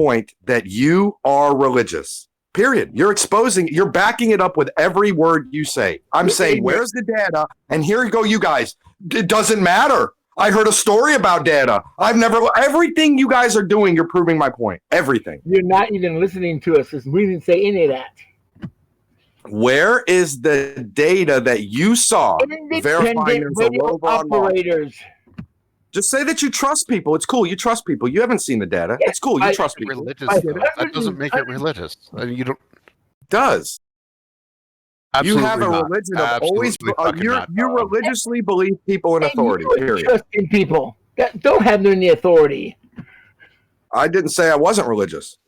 point that you are religious. Period. You're backing it up with every word you say. I'm saying, where's the data? And here you go, you guys. It doesn't matter. I heard a story about data. Everything you guys are doing, you're proving my point. Everything. You're not even listening to us. We didn't say any of that. Where is the data that you saw verifying there's a rover operators? Just say that you trust people. It's cool. You trust people. You haven't seen the data. It's cool. You trust people. Religious, that doesn't make it religious. You don't. It does. Absolutely you have a religion of always. You religiously believe people in authority. Period. Trusting people that don't have any authority. I didn't say I wasn't religious.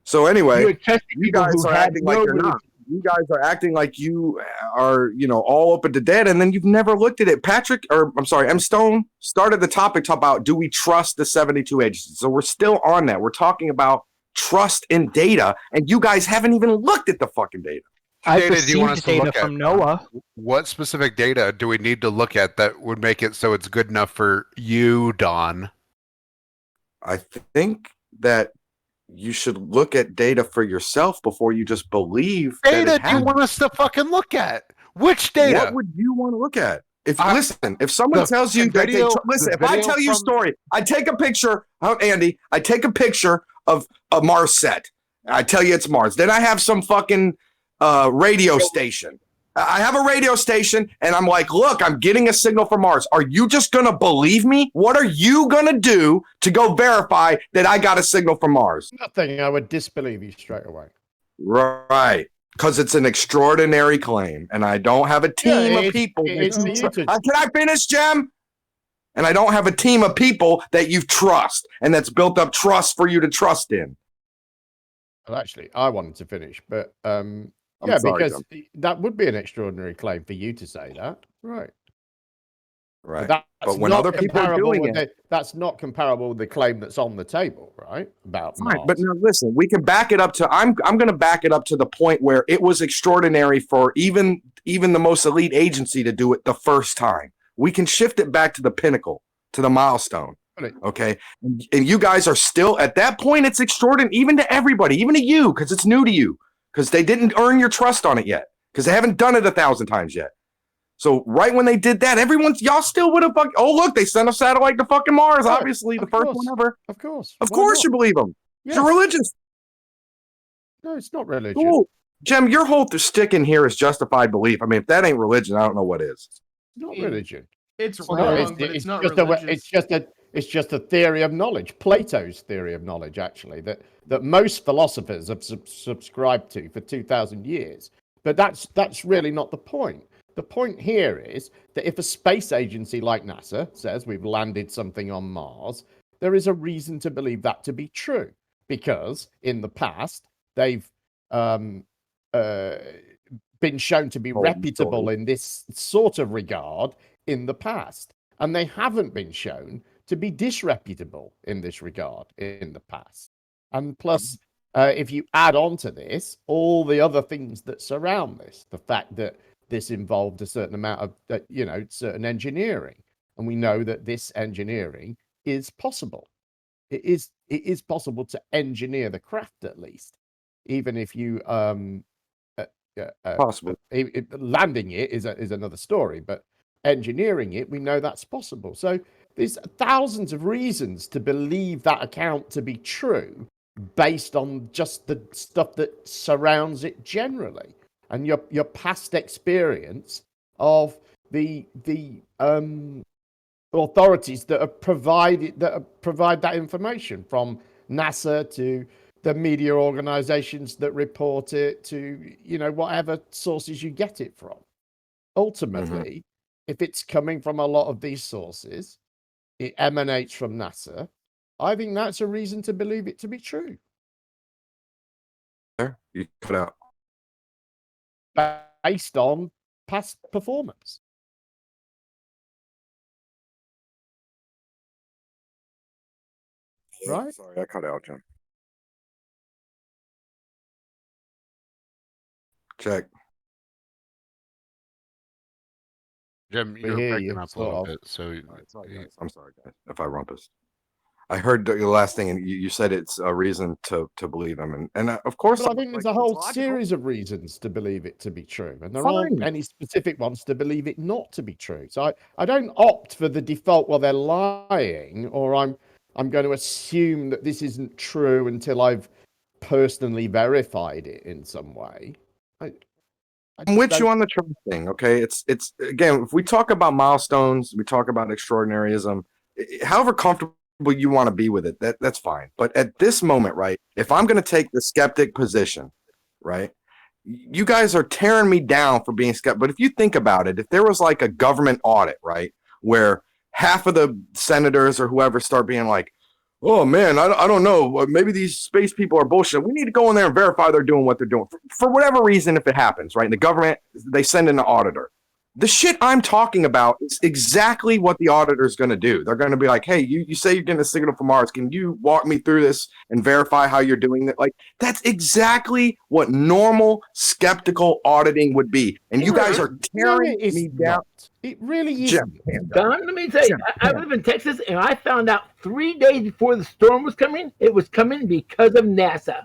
So anyway, you guys are acting like you're not. You guys are acting like you are, all open to data, and then you've never looked at it. M. Stone started the topic about do we trust the 72 agencies? So we're still on that. We're talking about trust in data, and you guys haven't even looked at the fucking data. I've received data from NOAA. What specific data do we need to look at that would make it so it's good enough for you, Don? I think that you should look at data for yourself before you just believe. Data do you want us to fucking look at? Which data? What would you want to look at? If someone tells you that if I tell you a story, I take a picture, Andy, I take a picture of a Mars set. I tell you it's Mars. Then I have some fucking radio station. I have a radio station, and I'm like, look, I'm getting a signal from Mars. Are you just going to believe me? What are you going to do to go verify that I got a signal from Mars? Nothing. I would disbelieve you straight away. Right. Because it's an extraordinary claim, and I don't have a team of people. Can I finish, Jem? And I don't have a team of people that you trust, and that's built up trust for you to trust in. Well, actually, I wanted to finish, but because that would be an extraordinary claim for you to say that, right? Right. But when other people are doing it, that's not comparable with the claim that's on the table, right? About Mars. But now listen, we can back it up to. I'm going to back it up to the point where it was extraordinary for even the most elite agency to do it the first time. We can shift it back to the pinnacle, to the milestone. Okay, and you guys are still at that point. It's extraordinary, even to everybody, even to you, because it's new to you. Because they didn't earn your trust on it yet. Because they haven't done it 1,000 times yet. So right when they did that, y'all still would have. Oh, look, they sent a satellite to fucking Mars. Right. Obviously, the first one ever. Of course. Of course you believe them. Yes. You're religious. No, it's not religion. Cool. Jem, your whole stick in here is justified belief. I mean, if that ain't religion, I don't know what is. It's not religion. It's wrong, but it's not religious. It's just a theory of knowledge, Plato's theory of knowledge, actually, that most philosophers have subscribed to for 2,000 years. But that's really not the point. The point here is that if a space agency like NASA says we've landed something on Mars, there is a reason to believe that to be true, because in the past they've been shown to be reputable in this sort of regard in the past, and they haven't been shown to be disreputable in this regard in the past. And plus, if you add on to this all the other things that surround this, the fact that this involved a certain amount of, certain engineering, and we know that this engineering is possible. It is possible to engineer the craft, at least, even if you possible. Landing it is another story, but engineering it, we know that's possible. So there's thousands of reasons to believe that account to be true based on just the stuff that surrounds it generally, and your past experience of the authorities that provide that information, from NASA to the media organizations that report it to whatever sources you get it from. Ultimately, if it's coming from a lot of these sources, it emanates from NASA. I think that's a reason to believe it to be true. You cut out. Based on past performance. Right? Sorry, I cut out, Jim. Check. Jim, you're breaking up a little bit, so I'm sorry, guys, if I rumpus. I heard the last thing, and you said it's a reason to believe him, and of course, Well, I think there's a it's whole logical. series of reasons to believe it to be true, and there Fine. aren't any specific ones to believe it not to be true. So I don't opt for the default, well, they're lying, or I'm going to assume that this isn't true until I've personally verified it in some way. I'm with you on the trust thing. Okay, it's again, if we talk about milestones, we talk about extraordinaryism, however comfortable you want to be with it, that's fine. But at this moment, right, if I'm going to take the skeptic position, right, you guys are tearing me down for being skeptic. But if you think about it, if there was like a government audit, right, where half of the senators or whoever start being like, oh man, I don't know, maybe these space people are bullshit. We need to go in there and verify they're doing what they're doing. For whatever reason, if it happens, right, in the government, they send in an auditor. The shit I'm talking about is exactly what the auditor is going to do. They're going to be like, hey, you say you're getting a signal from Mars. Can you walk me through this and verify how you're doing it? Like, that's exactly what normal skeptical auditing would be. And you guys are tearing me down. It really isn't. Don, let me tell you, I live in Texas, and I found out 3 days before the storm was coming. It was coming because of NASA.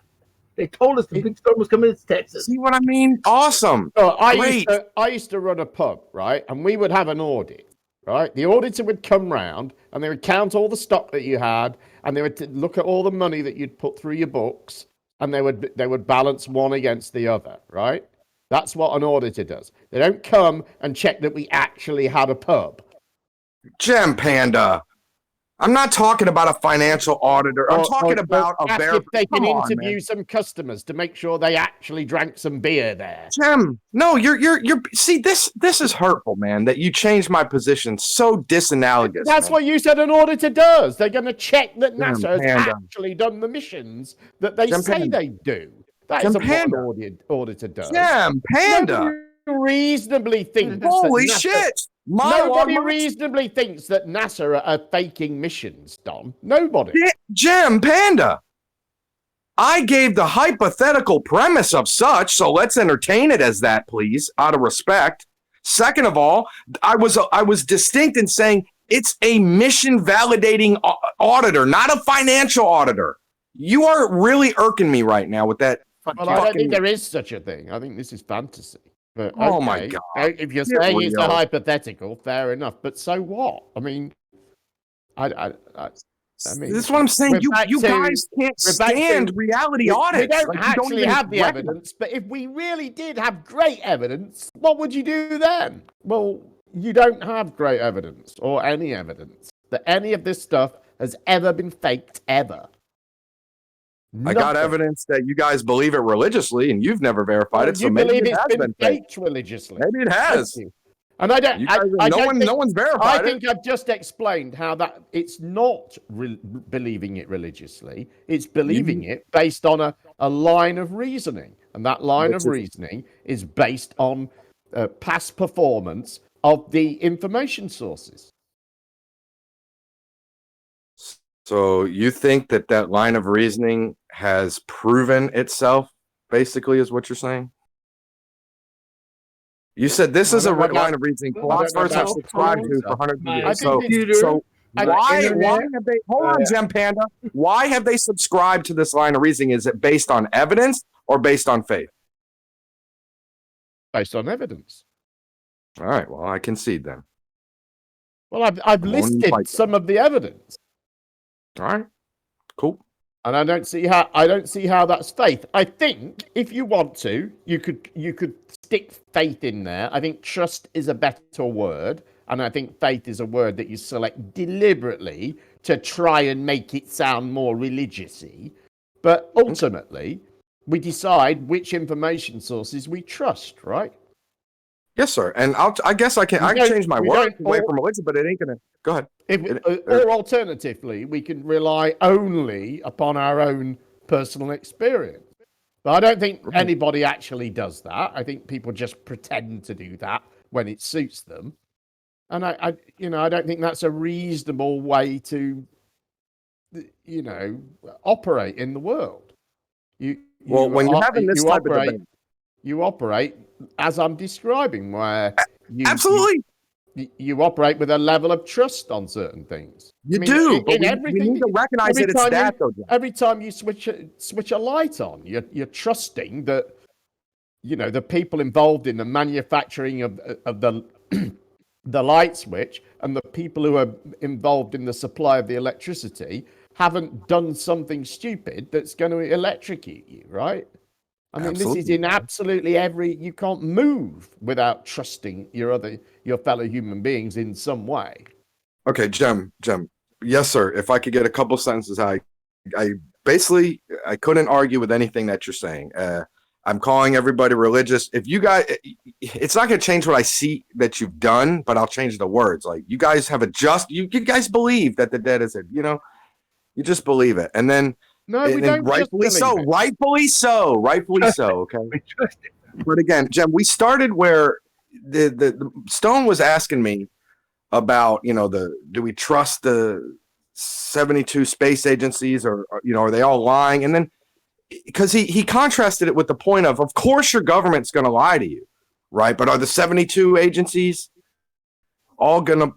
They told us the big storm was coming to Texas. See what I mean? Awesome. Oh, I used to run a pub, right? And we would have an audit, right? The auditor would come round and they would count all the stock that you had, and they would look at all the money that you'd put through your books, and they would balance one against the other, right? That's what an auditor does. They don't come and check that we actually had a pub. Gem Panda. I'm not talking about a financial auditor. I'm talking about a if they can interview some customers to make sure they actually drank some beer there. Jim, no, you're see, this is hurtful, man, that you changed my position so disanalogous. That's what you said an auditor does. They're going to check that NASA has actually done the missions that they say they do. That isn't what an auditor does. Jim Panda. Nobody reasonably thinks Holy that NASA, shit. Nobody reasonably thinks that NASA are faking missions, Don. Nobody. Jim Panda. I gave the hypothetical premise of such, so let's entertain it as that, please, out of respect. Second of all, I was distinct in saying it's a mission validating auditor, not a financial auditor. You are really irking me right now with that. Well, I don't think there is such a thing. I think this is fantasy. But, oh my God. If you're saying it's a hypothetical, fair enough. But so what? I mean, I mean, this is what I'm saying. You guys can't stand reality audits. We don't actually have the evidence. But if we really did have great evidence, what would you do then? Well, you don't have great evidence or any evidence that any of this stuff has ever been faked ever. I got evidence that you guys believe it religiously, and you've never verified it. So maybe it has been faked religiously. Maybe it has. And I don't. No one's verified. I think I've just explained how that it's not believing it religiously. It's believing it based on a line of reasoning, and that line of reasoning is based on past performance of the information sources. So you think that line of reasoning has proven itself, basically, is what you're saying? You said this is a line of reasoning philosophers have subscribed to for hundreds of years. So why have they, hold on, Gem Panda, why have they subscribed to this line of reasoning? Is it based on evidence or based on faith? Based on evidence. All right, well, I concede then. Well, I've listed some of the evidence. All right, cool. And I don't see how that's faith. I think if you want to, you could stick faith in there. I think trust is a better word, and I think faith is a word that you select deliberately to try and make it sound more religious-y. But ultimately, we decide which information sources we trust, right? Yes, sir. And I guess I can change my word away from religion, but it ain't gonna. Go ahead. Or alternatively, we can rely only upon our own personal experience. But I don't think anybody actually does that. I think people just pretend to do that when it suits them. And I don't think that's a reasonable way to, operate in the world. When you're having this type of debate, you operate as I'm describing, where absolutely. you operate with a level of trust on certain things. You do, but in we everything. need to recognize that it's that, though. John. Every time you switch a light on, you're trusting that, the people involved in the manufacturing of the the light switch and the people who are involved in the supply of the electricity haven't done something stupid that's going to electrocute you, right? I mean, This is in absolutely you can't move without trusting your fellow human beings in some way. Okay, Jem. Yes, sir. If I could get a couple sentences, I couldn't argue with anything that you're saying. I'm calling everybody religious. If you guys, it's not going to change what I see that you've done, but I'll change the words. Like, you guys have you guys believe that the dead is, you just believe it. And then, no, we don't. Rightfully so. Okay. But again, Jem, we started where the Stone was asking me about, do we trust the 72 space agencies or are they all lying? And then, because he contrasted it with the point of course your government's going to lie to you, right? But are the 72 agencies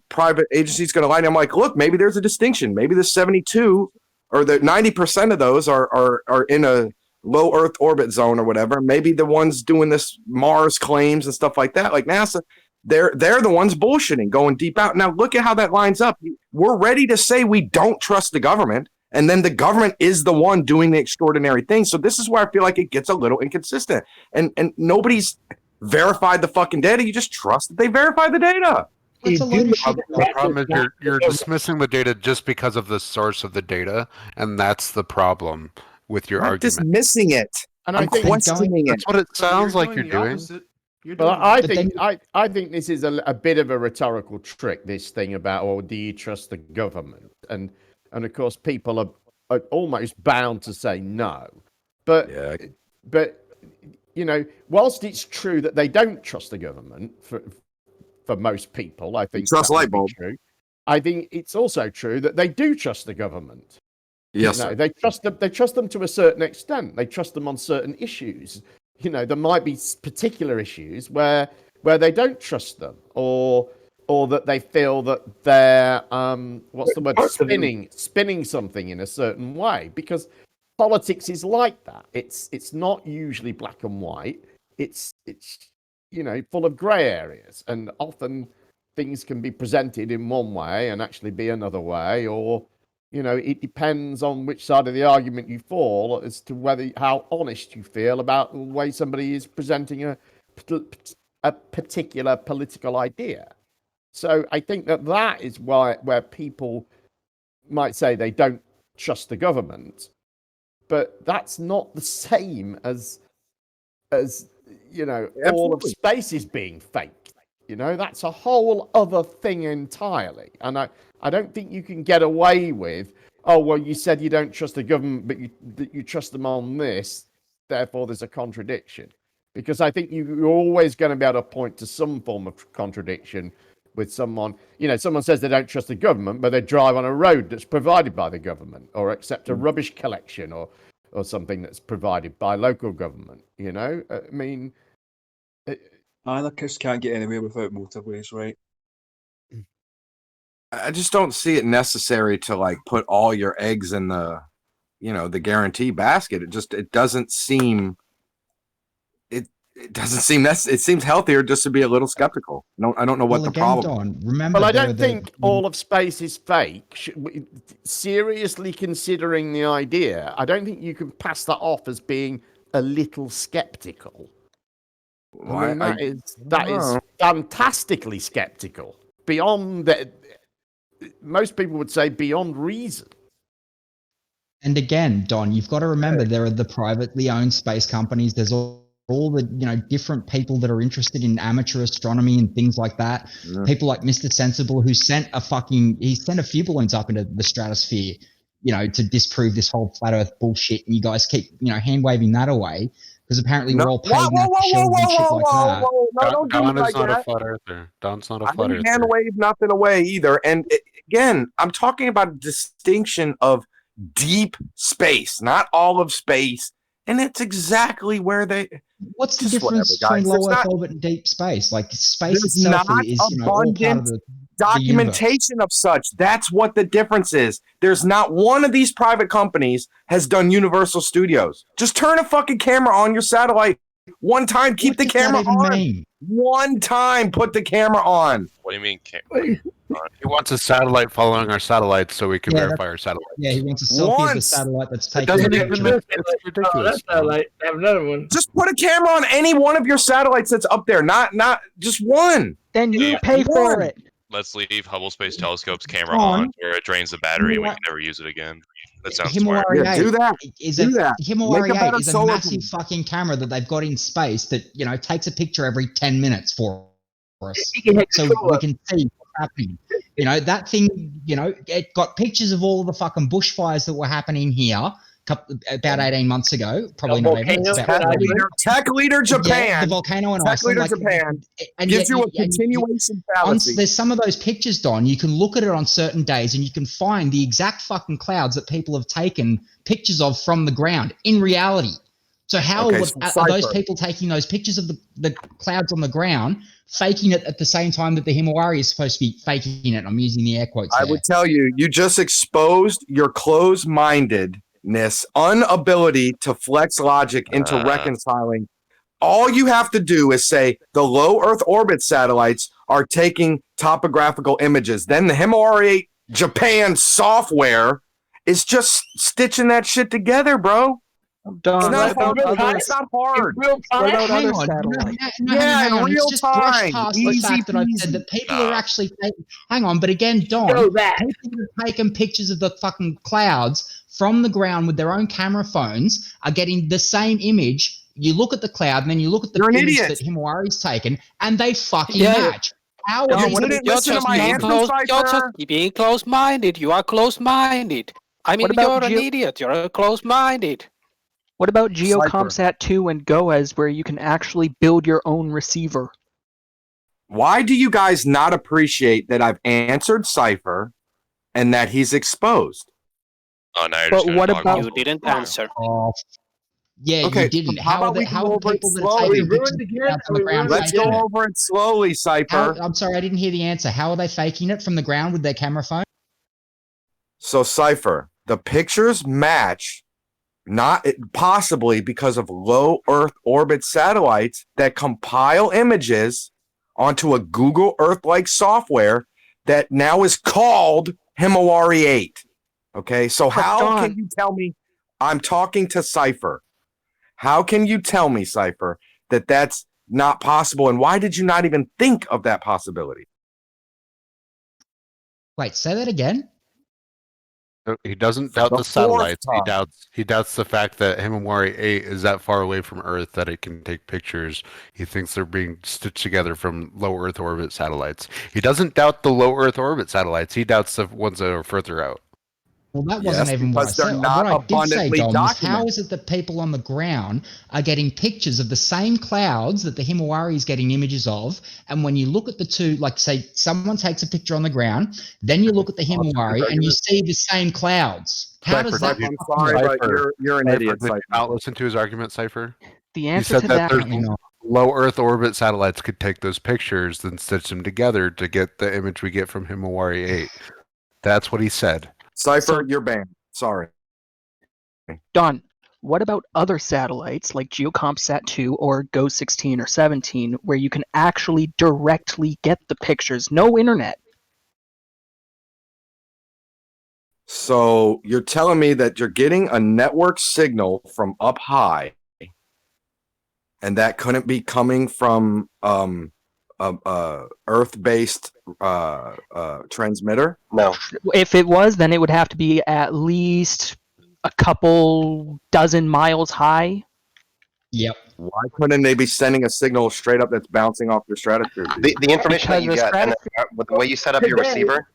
private agencies going to lie to you? I'm like, look, maybe there's a distinction. Maybe the 72 or the 90% of those are in a low Earth orbit zone or whatever. Maybe the ones doing this Mars claims and stuff like that, like NASA, they're the ones bullshitting, going deep out. Now look at how that lines up. We're ready to say we don't trust the government, and then the government is the one doing the extraordinary thing. So this is where I feel like it gets a little inconsistent. And nobody's verified the fucking data. You just trust that they verify the data. The problem is you're dismissing the data just because of the source of the data, and that's the problem with your argument. Dismissing it, and I'm questioning it. That's what it sounds like you're doing. Well, I think this is a bit of a rhetorical trick. This thing about, do you trust the government? And of course, people are almost bound to say no. But whilst it's true that they don't trust the government for most people, I think trust light bulb. True. I think it's also true that they do trust the government. Yes, they trust them. They trust them to a certain extent. They trust them on certain issues. There might be particular issues where they don't trust them, or that they feel that they're what's the word, spinning something in a certain way, because politics is like that. It's not usually black and white. It's full of grey areas, and often things can be presented in one way and actually be another way, or it depends on which side of the argument you fall as to how honest you feel about the way somebody is presenting a particular political idea. So I think that is where people might say they don't trust the government, but that's not the same as all of space is being fake. That's a whole other thing entirely. And I don't think you can get away with, you said you don't trust the government, but you trust them on this, therefore there's a contradiction. Because I think you're always going to be able to point to some form of contradiction with someone. Someone says they don't trust the government, but they drive on a road that's provided by the government, or accept a rubbish collection or something that's provided by local government. I mean... I just can't get anywhere without motorways, right? I just don't see it necessary to put all your eggs in the guarantee basket. It doesn't seem it seems healthier just to be a little skeptical. No, I don't know what the problem. Remember, I don't think all of space is fake. Seriously considering the idea, I don't think you can pass that off as being a little skeptical. Well, that is fantastically skeptical, beyond that. Most people would say beyond reason. And again, Don, you've got to remember there are the privately owned space companies. There's all the different people that are interested in amateur astronomy and things like that. Yeah. People like Mr. Sensible, who sent a few balloons up into the stratosphere, to disprove this whole flat Earth bullshit. And you guys keep hand waving that away. Because apparently we're all paid shells and shit like that. Don is not a flat earther. Don's not a flat earther. I didn't hand wave nothing away either. And again, I'm talking about a distinction of deep space, not all of space, And it's exactly where they. What's the Just difference whatever, between guys. low It's Earth not- orbit and deep space? Like space There's itself not is all part abundant of the universe. documentation of such. That's what the difference is. There's not one of these private companies has done Universal Studios. Just turn a fucking camera on your satellite one time. Keep What the does that camera even on. mean? One time, put the camera on. What do you mean? He wants a satellite following our satellites so we can Yeah, verify our satellites. Yeah, he wants a selfie of the Once. satellite that's It taking doesn't a even picture. make it's ridiculous. That's like have another one. Just put a camera on any one of your satellites that's up there. Not just one. Then you Yeah. pay for One. it. Let's leave Hubble Space Telescope's camera On. on where it drains the battery and we Himawari- can never use it again. That sounds smart. Himawari Yeah, 8 do that. is Do that. Himawari Make a 8 better is a solar massive fucking camera that they've got in space that, you know, takes a picture every 10 minutes for us. You can hit So control we of- can see what's happening. You know, that thing, you know, it got pictures of all the fucking bushfires that were happening here about 18 months ago. Probably not even. It's volcano about in Iceland. Tech leader Yeah, Japan. the volcano in Tech Iceland. leader Japan and gives yet you a and continuation on, fallacy. there's some of those pictures, Don. You can look at it on certain days and you can find the exact fucking clouds that people have taken pictures of from the ground in reality. So how Okay, are those Cypher. people taking those pictures of the clouds on the ground, faking it at the same time that the Himawari is supposed to be faking it? I'm using the air quotes I there. would tell you, you just exposed your closed-mindedness, inability to flex logic into reconciling. All you have to do is say the low Earth orbit satellites are taking topographical images. Then the Himawari Japan software is just stitching that shit together, bro. Don, It's what not about hard. other, It's not hard. Real what time. about Hang other on, satellites? Yeah, in real Let's just brush time. past the Easy fact that I peasy. said that people Nah. are actually hang on, but again, Don, Show that. people who are taking pictures of the fucking clouds from the ground with their own camera phones are getting the same image. You look at the cloud and then you look at the You're an image idiot. that Himawari's taken, and they fucking Yeah. match. How Don, are You what didn't about- listen to my answer, You're Cypher. just being close-minded. You are close-minded. I mean, What about you're an idiot. You're close-minded. What about Cypher. GeoComSat 2 and GOES, where you can actually build your own receiver? Why do you guys not appreciate that I've answered Cypher and that he's exposed? Oh, now you're But just gonna what talk about- You didn't answer. Oh, yeah, Okay, you didn't. how about we how go are over it people that are slowly? taking We pictures ruined of the again? clouds on the We ground ruined Let's faking go it? over it slowly, How, Cypher. I'm sorry, I didn't hear the answer. How are they faking it from the ground with their camera phone? So, Cypher, the pictures match, not possibly because of low Earth orbit satellites that compile images onto a Google Earth-like software that now is called Himawari 8. Okay, so how Don- can you tell me? I'm talking to Cypher. How can you tell me, Cypher, that that's not possible? And why did you not even think of that possibility? Wait, say that again. He doesn't doubt The the fourth satellites. time. He doubts the fact that Himawari 8 is that far away from Earth that it can take pictures. He thinks they're being stitched together from low Earth orbit satellites. He doesn't doubt the low Earth orbit satellites. He doubts the ones that are further out. Well, that Yes, wasn't even what I because they're said. not What I did say, abundantly Dom, was how documented. is it that people on the ground are getting pictures of the same clouds that the Himawari is getting images of? And when you look at the two, like say someone takes a picture on the ground, then you look at the Himawari and you see the same clouds. How does that? Cypher, I'm sorry, but Cypher. you're an Cypher, idiot, did you Cypher. not listen to his argument, Cypher? The He answer said to that that, there's low Earth orbit satellites could take those pictures, then stitch them together to get the image we get from Himawari 8. That's what he said. Cypher, So- you're banned. Sorry. Don, what about other satellites like GeoComSat 2 or GO16 or 17, where you can actually directly get the pictures? No internet. So you're telling me that you're getting a network signal from up high, and that couldn't be coming from Earth-based transmitter? No. If it was, then it would have to be at least a couple dozen miles high. Yep. Why couldn't they be sending a signal straight up that's bouncing off your stratosphere? The information that Because you the get, and stratosphere- with the way you set up your receiver,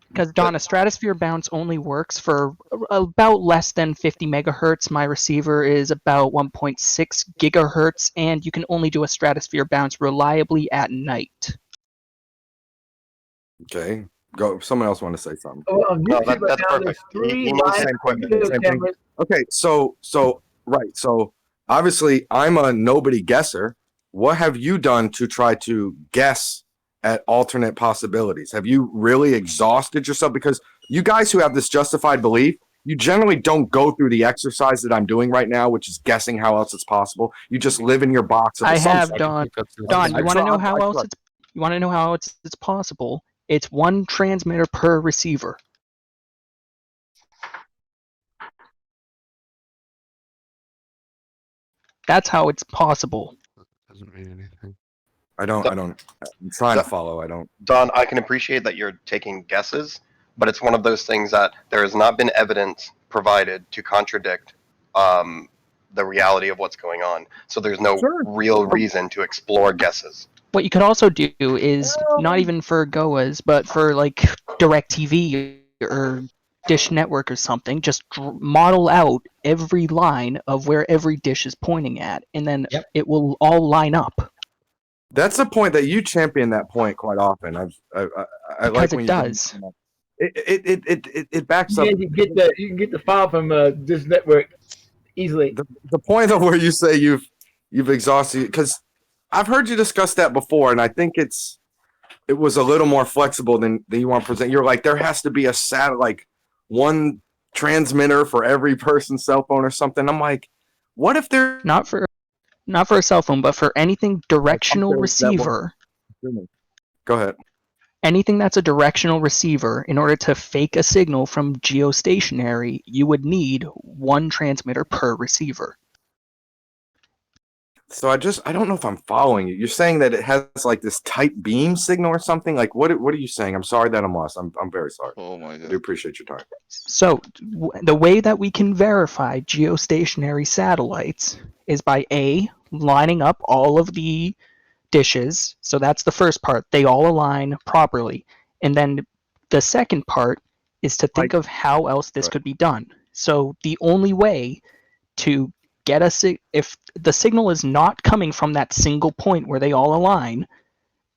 Because Don, a stratosphere bounce only works for about less than 50 megahertz. My receiver is about 1.6 gigahertz, and you can only do a stratosphere bounce reliably at night. Okay, go. Someone else want to say something? Oh, on No, YouTube right that's now, perfect. there's 3 You know the live same equipment, video same thing. cameras. Okay, so Right. So obviously, I'm a nobody guesser. What have you done to try to guess at alternate possibilities? Have you really exhausted yourself? Because you guys who have this justified belief, you generally don't go through the exercise that I'm doing right now, which is guessing how else it's possible. You just live in your box of I have, assumptions. Don. That's- Don, I you want to try- know how I else try. it's you want to know how it's possible? It's one transmitter per receiver. That's how it's possible. Doesn't mean anything. I'm trying to follow. I don't. Don, I can appreciate that you're taking guesses, but it's one of those things that there has not been evidence provided to contradict the reality of what's going on. So there's no real reason to explore guesses. What you could also do is not even for Goas, but for like DirecTV or Dish Network or something, just model out every line of where every dish is pointing at, and then it will all line up. That's a point that you champion that point quite often. I like when it you does. It backs up. You can get the file from this network easily. The point of where you say you've exhausted, because I've heard you discuss that before, and I think it was a little more flexible than you want to present. You're like, there has to be a like one transmitter for every person's cell phone or something. I'm like, what if they're not for a cell phone, but for anything directional receiver. Go ahead. Anything that's a directional receiver, in order to fake a signal from geostationary, you would need one transmitter per receiver. So I don't know if I'm following you. You're saying that it has like this tight beam signal or something? Like what are you saying? I'm sorry that I'm lost. I'm very sorry. Oh my god. I do appreciate your time. So the way that we can verify geostationary satellites is by A, lining up all of the dishes. So that's the first part. They all align properly. And then the second part is to think of how else this could be done. So the only way to get if the signal is not coming from that single point where they all align,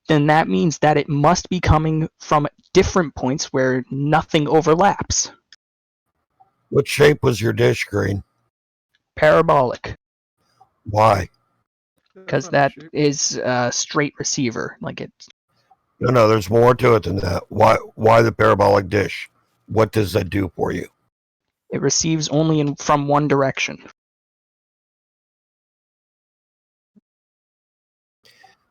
then that means that it must be coming from different points where nothing overlaps. What shape was your dish, Green? Parabolic. Why? Because that is a straight receiver. Like it's No, there's more to it than that. Why the parabolic dish? What does that do for you? It receives only from one direction.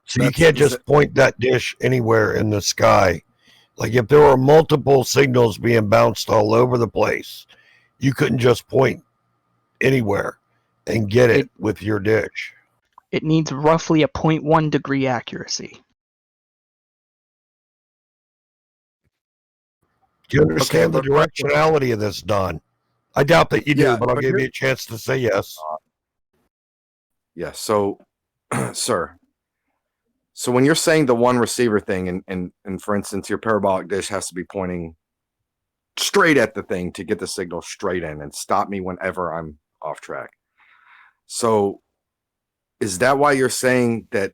So you can't just point that dish anywhere in the sky. Like if there were multiple signals being bounced all over the place, you couldn't just point anywhere and get it with your dish. It needs roughly a 0.1 degree accuracy. Do you understand the directionality of this, Don? I doubt that you do, but I'll give you a chance to say yes. Yes. So, sir. So when you're saying the one receiver thing, and for instance, your parabolic dish has to be pointing straight at the thing to get the signal straight in and stop me whenever I'm off track. So is that why you're saying that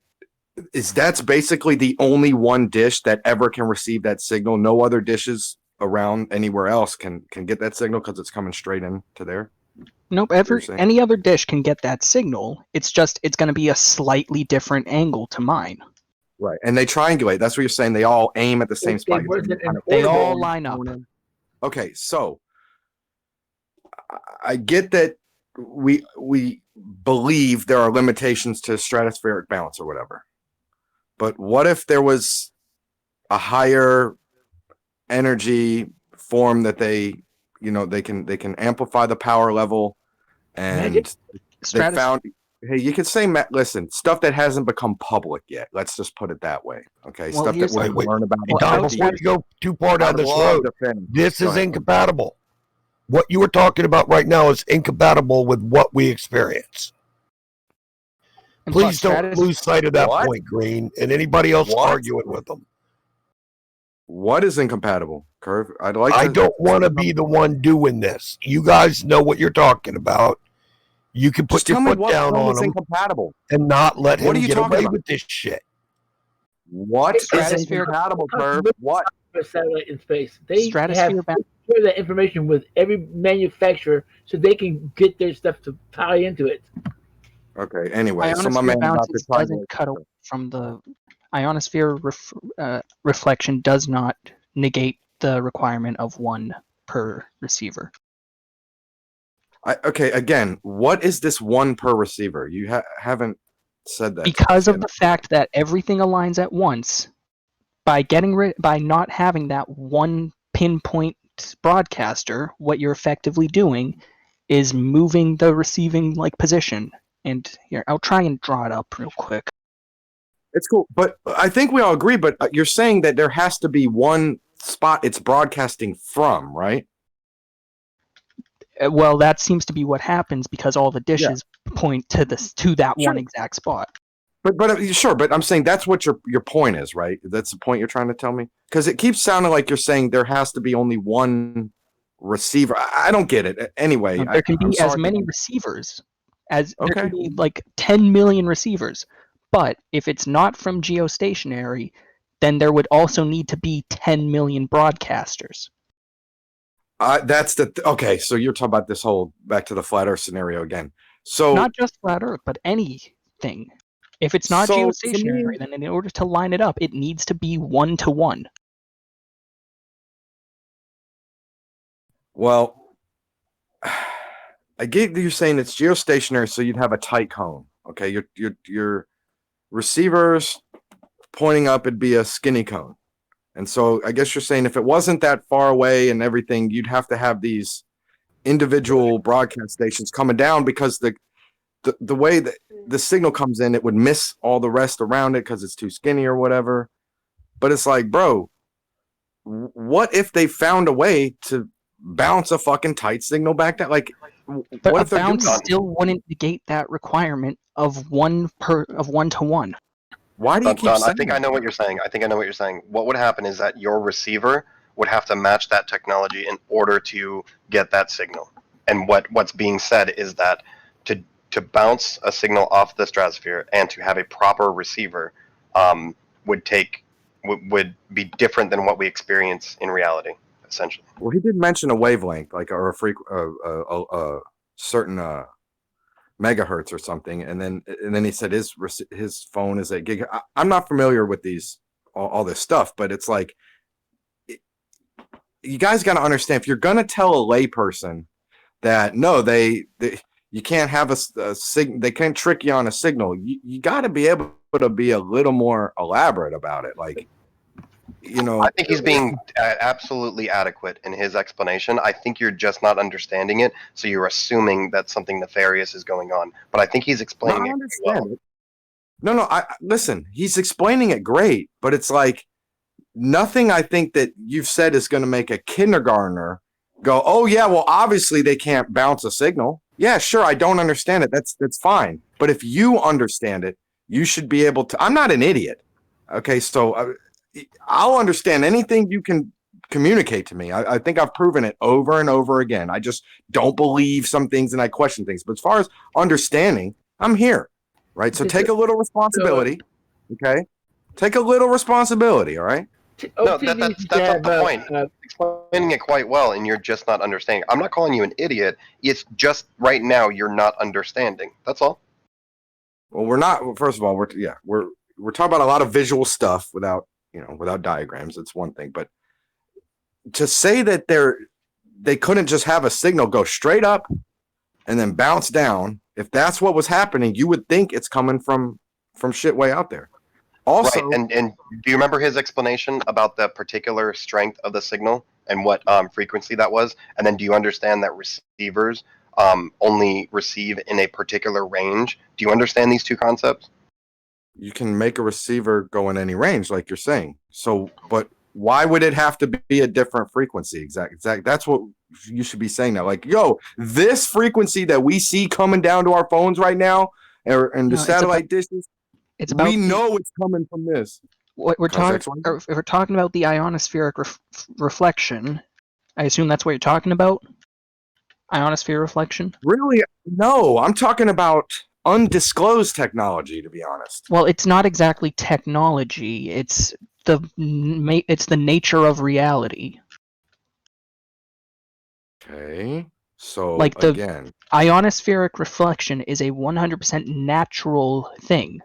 that's basically the only one dish that ever can receive that signal? No other dishes around anywhere else can get that signal because it's coming straight in to there? Nope, any other dish can get that signal. It's just it's going to be a slightly different angle to mine. Right, and they triangulate. That's what you're saying. They all aim at the same spot. They all line up. Okay, so I get that we believe there are limitations to stratospheric balance or whatever. But what if there was a higher energy form that they can amplify the power level, and they found, hey, you could say, listen, stuff that hasn't become public yet. Let's just put it that way. Okay, Well, stuff that we learn about. Don, before you go too far down this road, this is incompatible. What you were talking about right now is incompatible with what we experience. Please don't lose sight of that point, Green, and anybody else arguing with them. What is incompatible, Curve? I don't want to be the one doing this. You guys know what you're talking about. You can put your foot down on him and not let him get away with this shit. What is incompatible, Curve? What? Satellite in space. They Stratosphere have share that information with every manufacturer so they can get their stuff to tie into it. Okay. Anyway, so my Ionosphere man Dr. bounces Tiger. doesn't cut away from the ionosphere reflection does not negate the requirement of one per receiver. Okay, again, what is this one per receiver? You haven't said that. Because of the fact that everything aligns at once, by not having that one pinpoint broadcaster, what you're effectively doing is moving the receiving position. And here, I'll try and draw it up real quick. It's cool, but I think we all agree. But you're saying that there has to be one spot it's broadcasting from, right? Well, that seems to be what happens because all the dishes point to that one exact spot. But sure, but I'm saying that's what your point is, right? That's the point you're trying to tell me? Because it keeps sounding like you're saying there has to be only one receiver. I don't get it. Anyway, There can be as many receivers as there can be 10 million receivers. But if it's not from geostationary, then there would also need to be 10 million broadcasters. That's okay. So you're talking about this whole back to the flat Earth scenario again. So not just flat Earth, but anything. If it's not geostationary, then in order to line it up, it needs to be 1-to-1. Well, I get that you're saying it's geostationary, so you'd have a tight cone. Okay, your receivers pointing up, it'd be a skinny cone. And so I guess you're saying if it wasn't that far away and everything, you'd have to have these individual broadcast stations coming down because the way that the signal comes in, it would miss all the rest around it because it's too skinny or whatever. But it's like, bro, what if they found a way to bounce a fucking tight signal back down? Like, but what a if they're bounce doing still wouldn't negate that requirement of 1-to-1. Why do you keep Don, saying I think I know what you're saying. What would happen is that your receiver would have to match that technology in order to get that signal. And what's being said is that to bounce a signal off the stratosphere and to have a proper receiver would be different than what we experience in reality, essentially. Well, he did mention a wavelength, like or a certain megahertz or something, and then he said his phone is a gig. I'm not familiar with all this stuff, but it's like you guys got to understand if you're gonna tell a layperson that no, you can't have a signal, they can't trick you on a signal. You got to be able to be a little more elaborate about it, like. I think he's being absolutely adequate in his explanation. I think you're just not understanding it, so you're assuming that something nefarious is going on. But I think he's explaining it well. No, listen, he's explaining it great, but it's like nothing I think that you've said is going to make a kindergartner go, oh yeah, well obviously they can't bounce a signal. Yeah, sure, I don't understand it. That's fine. But if you understand it, you should be able to. I'm not an idiot. Okay, so I'll understand anything you can communicate to me. I think I've proven it over and over again. I just don't believe some things and I question things. But as far as understanding, I'm here, right? So take a little responsibility, okay? Take a little responsibility, all right? No, that's not the point. Explaining it quite well, and you're just not understanding. I'm not calling you an idiot. It's just right now you're not understanding. That's all. Well, we're not. First of all, we're talking about a lot of visual stuff without diagrams. It's one thing, but to say that they couldn't just have a signal go straight up and then bounce down, if that's what was happening, you would think it's coming from shit way out there. Also, right, and do you remember his explanation about the particular strength of the signal and what frequency that was? And then do you understand that receivers only receive in a particular range? Do you understand these two concepts? You can make a receiver go in any range, like you're saying. So, but why would it have to be a different frequency? Exact. That's what you should be saying now. Like, yo, this frequency that we see coming down to our phones right now, and the satellite dishes, we know it's coming from this. What we're talking, if we're talking about the ionospheric reflection, I assume that's what you're talking about. Ionosphere reflection. Really? No, I'm talking about undisclosed technology, to be honest. Well, it's not exactly technology. It's the nature of reality. Okay. So Like the again, ionospheric reflection is a 100% natural thing.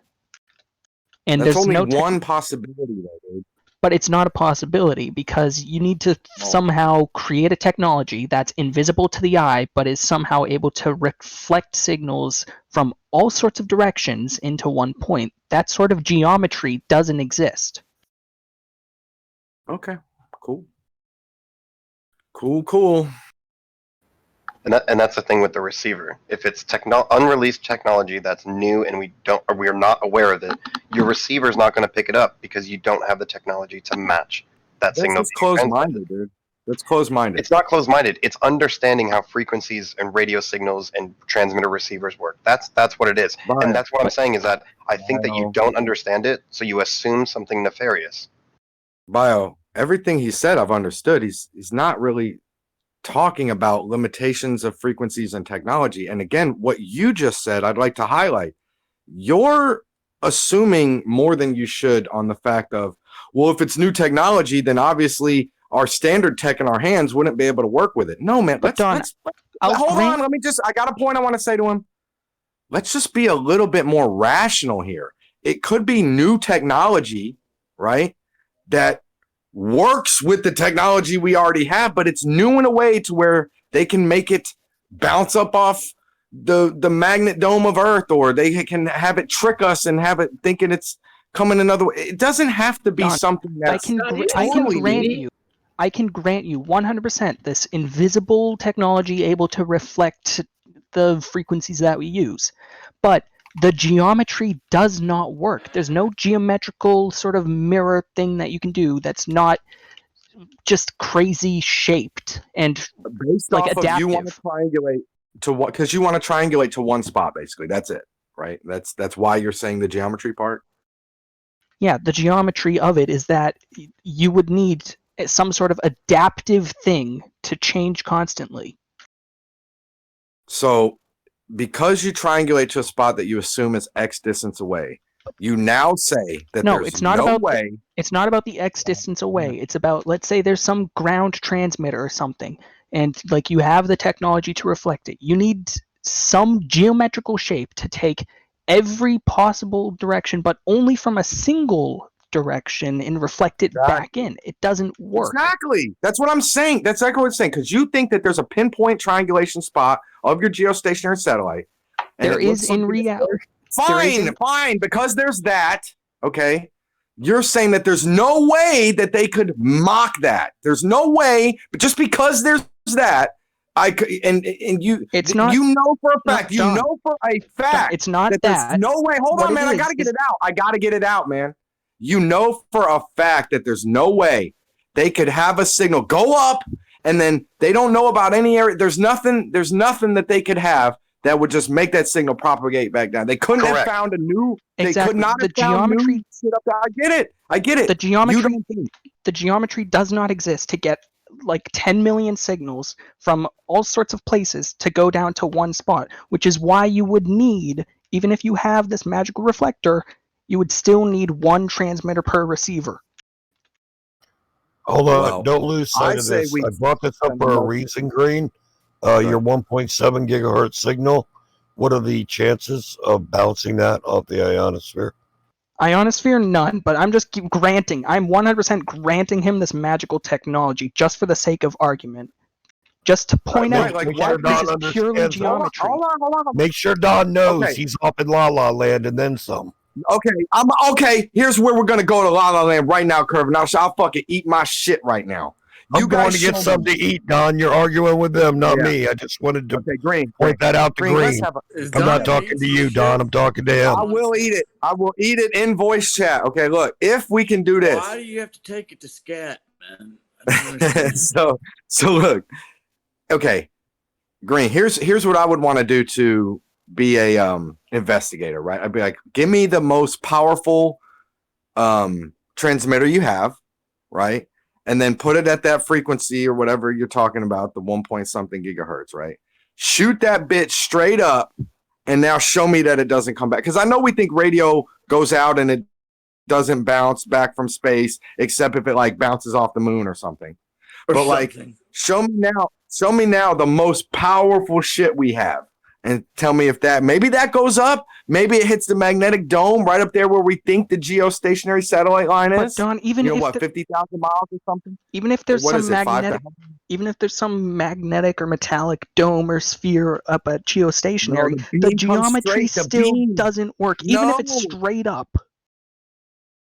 And that's there's only no one possibility, though, dude. but it's not a possibility because you need to somehow create a technology that's invisible to the eye but is somehow able to reflect signals from all sorts of directions into one point. That sort of geometry doesn't exist. Okay. Cool. Cool. And that's the thing with the receiver. If it's unreleased technology that's new and we are not aware of it, your receiver is not going to pick it up because you don't have the technology to match that That's signal. just closed-minded, dude. That's closed-minded. It's not closed-minded. It's understanding how frequencies and radio signals and transmitter receivers work. That's what it is. Bio. And that's what I'm saying is that I think that you don't understand it, so you assume something nefarious. Bio, everything he said I've understood. He's not really talking about limitations of frequencies and technology. And again, what you just said, I'd like to highlight. You're assuming more than you should on the fact of, well, if it's new technology, then obviously our standard tech in our hands wouldn't be able to work with it. No, man. Hold on. I got a point I want to say to him. Let's just be a little bit more rational here. It could be new technology, right? That works with the technology we already have, but it's new in a way to where they can make it bounce up off the magnet dome of Earth, or they can have it trick us and have it thinking it's coming another way. It doesn't have to be something that's I can grant you 100% this invisible technology able to reflect the frequencies that we use, but the geometry does not work. There's no geometrical sort of mirror thing that you can do that's not just crazy shaped and based like off adaptive. Of you want to triangulate to what? Because you want to triangulate to one spot, basically. That's it, right? That's why you're saying the geometry part. Yeah, the geometry of it is that you would need some sort of adaptive thing to change constantly. So, because you triangulate to a spot that you assume is X distance away, you now say that it's not about the X distance away. It's about, let's say there's some ground transmitter or something, and like you have the technology to reflect it. You need some geometrical shape to take every possible direction, but only from a single direction and reflect it back in. It doesn't work. Exactly. That's what I'm saying. That's exactly what I'm saying. Because you think that there's a pinpoint triangulation spot of your geostationary satellite. There is in reality. Fine. Because there's that. Okay. You're saying that there's no way that they could mock that. There's no way, but just because there's that, it's not. You know for a fact. It's not that. There's no way. Hold on, man. I gotta get it out. I gotta get it out, man. You know for a fact that there's no way they could have a signal go up and then they don't know about any area. There's nothing that they could have that would just make that signal propagate back down. They couldn't have found a new. They could not have found new shit up there. I get it. The geometry does not exist to get like 10 million signals from all sorts of places to go down to one spot, which is why you would need, even if you have this magical reflector, you would still need one transmitter per receiver. Hold on, don't lose sight of this. I brought this up for a reason, Green. Your 1.7 gigahertz signal, what are the chances of bouncing that off the ionosphere? Ionosphere, none, but I'm 100% granting him this magical technology just for the sake of argument. Just to point out that this is purely geometry. Hold on. Make sure Don knows he's up in La La Land and then some. Okay. Here's where we're gonna go to La La Land right now, Curve. Now, I'll fucking eat my shit right now. I'm going to get something to eat, Don. You're arguing with them, not me. I just wanted to point that out to Green. I'm not talking to you, Don. I'm talking to him. I will eat it. I will eat it in voice chat. Okay, look, if we can do this. Why do you have to take it to scat, man? I don't understand. so look. Okay, Green, here's what I would want to do to be a investigator, right? I'd be like, give me the most powerful transmitter you have, right? And then put it at that frequency or whatever you're talking about, the 1 point something gigahertz, right? Shoot that bitch straight up and now show me that it doesn't come back. Because I know we think radio goes out and it doesn't bounce back from space, except if it like bounces off the moon or something. But like, Show me now the most powerful shit we have. And tell me if maybe that goes up. Maybe it hits the magnetic dome right up there where we think the geostationary satellite line is. But Don, even if 50,000 miles or something. Even if there's What some is it, 5,000? even if there's some magnetic or metallic dome or sphere up at geostationary, the geometry still doesn't work, even if it's straight up.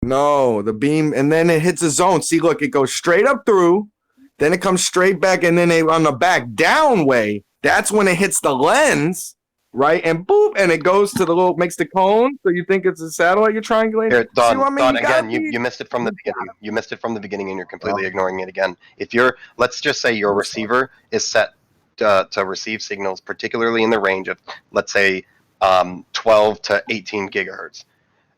No, the beam, and then it hits a zone. See, look, it goes straight up through, then it comes straight back, and then on the back down way, that's when it hits the lens, right? And boop, and it goes to makes the cone. So you think it's a satellite you're triangulating? Here, Don, See what I mean? Don, again, you missed it from the beginning. You missed it from the beginning, and you're completely ignoring it again. If let's just say your receiver is set to receive signals, particularly in the range of, let's say, 12 to 18 gigahertz.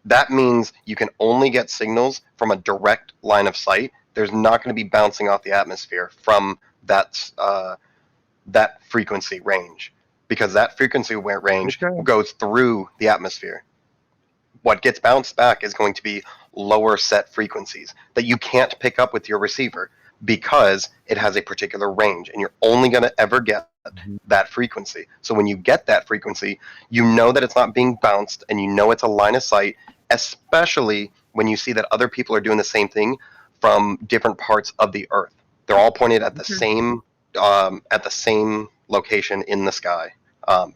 That means you can only get signals from a direct line of sight. There's not going to be bouncing off the atmosphere from that frequency range, because that frequency range goes through the atmosphere. What gets bounced back is going to be lower set frequencies that you can't pick up with your receiver because it has a particular range, and you're only going to ever get that frequency. So when you get that frequency, you know that it's not being bounced, and you know it's a line of sight, especially when you see that other people are doing the same thing from different parts of the Earth. They're all pointed at the same location in the sky.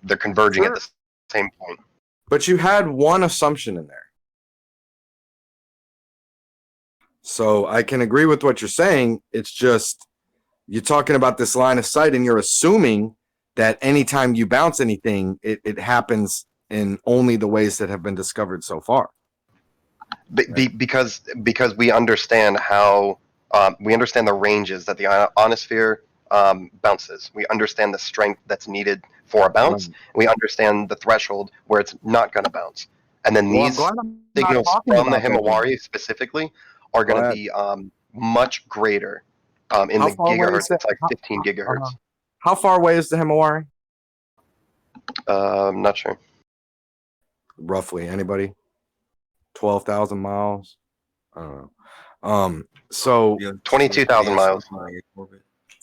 They're converging at the same point. But you had one assumption in there. So I can agree with what you're saying. It's just you're talking about this line of sight, and you're assuming that anytime you bounce anything, it happens in only the ways that have been discovered so far. Because we understand how we understand the ranges that the ionosphere bounces. We understand the strength that's needed for a bounce. We understand the threshold where it's not going to bounce. And then these signals from the Himawari specifically are going to be much greater in the gigahertz. It's like 15 gigahertz. How far away is the Himawari? I'm not sure. Roughly, anybody? 12,000 miles? I don't know. So 22,000 miles.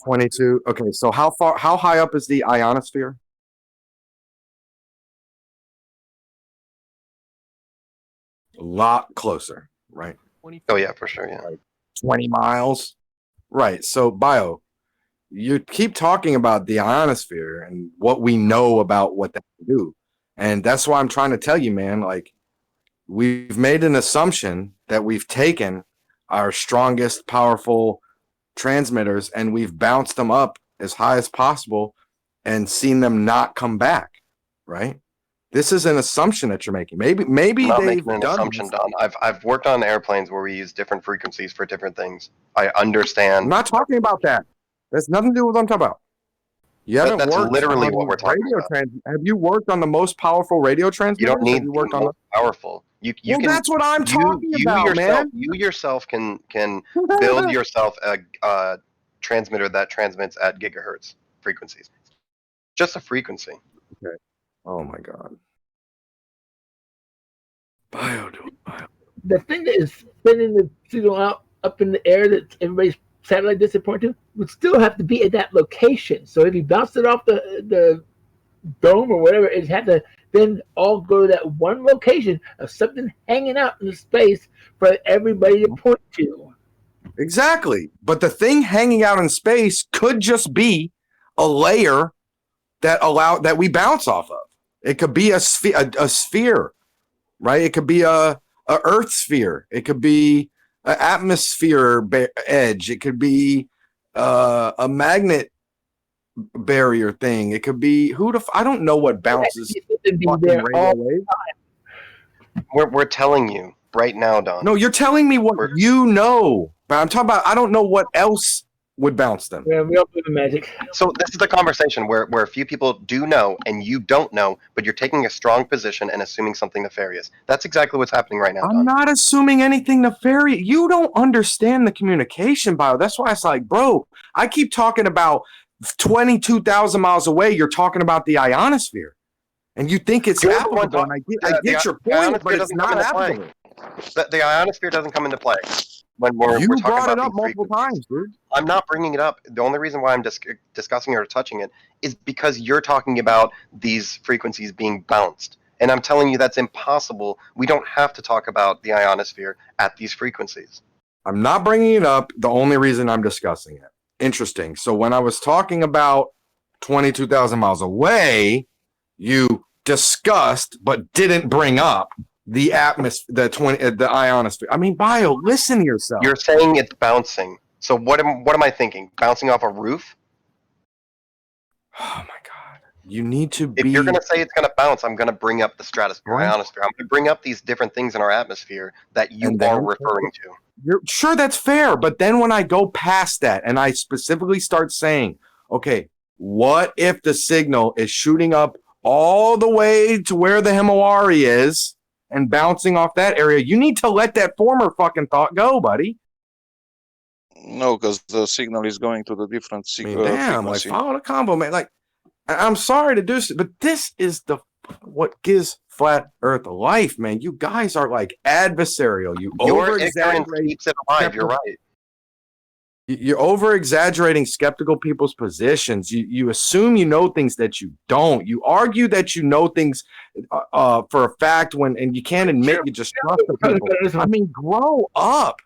22. Okay, so how high up is the ionosphere? A lot closer, right? Oh yeah, for sure, yeah. Like 20 miles. Right. So Bio, you keep talking about the ionosphere and what we know about what that can do. And that's why I'm trying to tell you, man, like we've made an assumption that we've taken our strongest, powerful transmitters and we've bounced them up as high as possible and seen them not come back, right? This is an assumption that you're making. Maybe not they've making an done assumption, this. Don. I've worked on airplanes where we use different frequencies for different things. I understand. I'm not talking about that. That's nothing to do with what I'm talking about. You haven't That's worked literally on what we're talking about. Have you worked on the most powerful radio transmitters? You don't need Have you worked the on most powerful. You well, can, that's what I'm talking about, yourself, man. You yourself can build yourself a transmitter that transmits at gigahertz frequencies. Just a frequency. Okay. Oh my God. Bio. The thing that is sending the signal out up in the air that everybody's satellite dish is pointing to would still have to be at that location. So if you bounced it off the dome or whatever, it had to then all go to that one location of something hanging out in the space for everybody to point to. Exactly. But the thing hanging out in space could just be a layer that we bounce off of. It could be a sphere, right? It could be a Earth sphere. It could be an atmosphere edge. It could be a magnet barrier thing. It could be I don't know what bounces. We're telling you right now, Don. No, you're telling me what you know, but I'm talking about I don't know what else would bounce them. Yeah, we don't do the magic. So this is the conversation where a few people do know and you don't know, but you're taking a strong position and assuming something nefarious. That's exactly what's happening right now, Don. I'm not assuming anything nefarious. You don't understand the communication, Bio. That's why it's like, bro, I keep talking about 22,000 miles away. You're talking about the ionosphere. And you think it's applicable. And I get your point, but it's not applicable. The ionosphere doesn't come into play. when we're You talking brought about it up these multiple frequencies. times, dude. I'm not bringing it up. The only reason why I'm discussing or touching it is because you're talking about these frequencies being bounced. And I'm telling you that's impossible. We don't have to talk about the ionosphere at these frequencies. I'm not bringing it up. The only reason I'm discussing it. Interesting. So when I was talking about 22,000 miles away, you discussed but didn't bring up the atmosphere, the ionosphere. I mean, Bio, listen to yourself. You're saying it's bouncing. So what am I thinking? Bouncing off a roof? Oh my God. You need to If you're going to say it's going to bounce, I'm going to bring up the stratosphere, ionosphere. I'm going to bring up these different things in our atmosphere that you are referring to. You're sure that's fair, but then when I go past that and I specifically start saying, okay, what if the signal is shooting up all the way to where the Himawari is and bouncing off that area? You need to let that former fucking thought go, buddy. No, because the signal is going to the different Damn, like frequency. follow the combo, man. Like, I'm sorry to do this, but this is what gives flat Earth life, man. You guys are like adversarial. Your ignorance keeps it alive. You're right. You're over exaggerating skeptical people's positions. You assume you know things that you don't. You argue that you know things for a fact and you can't admit you just trust the people. I mean, grow up.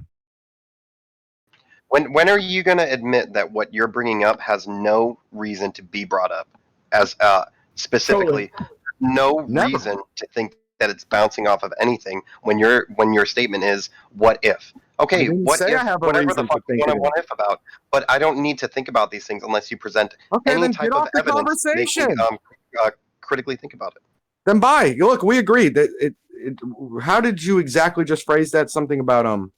When are you going to admit that what you're bringing up has no reason to be brought up? As specifically, no reason to think that it's bouncing off of anything when your statement is what if? Okay, what if? Whatever the fuck you want if about, but I don't need to think about these things unless you present any type of evidence making critically think about it. Then bye. Look, we agreed that how did you exactly just phrase that? Something about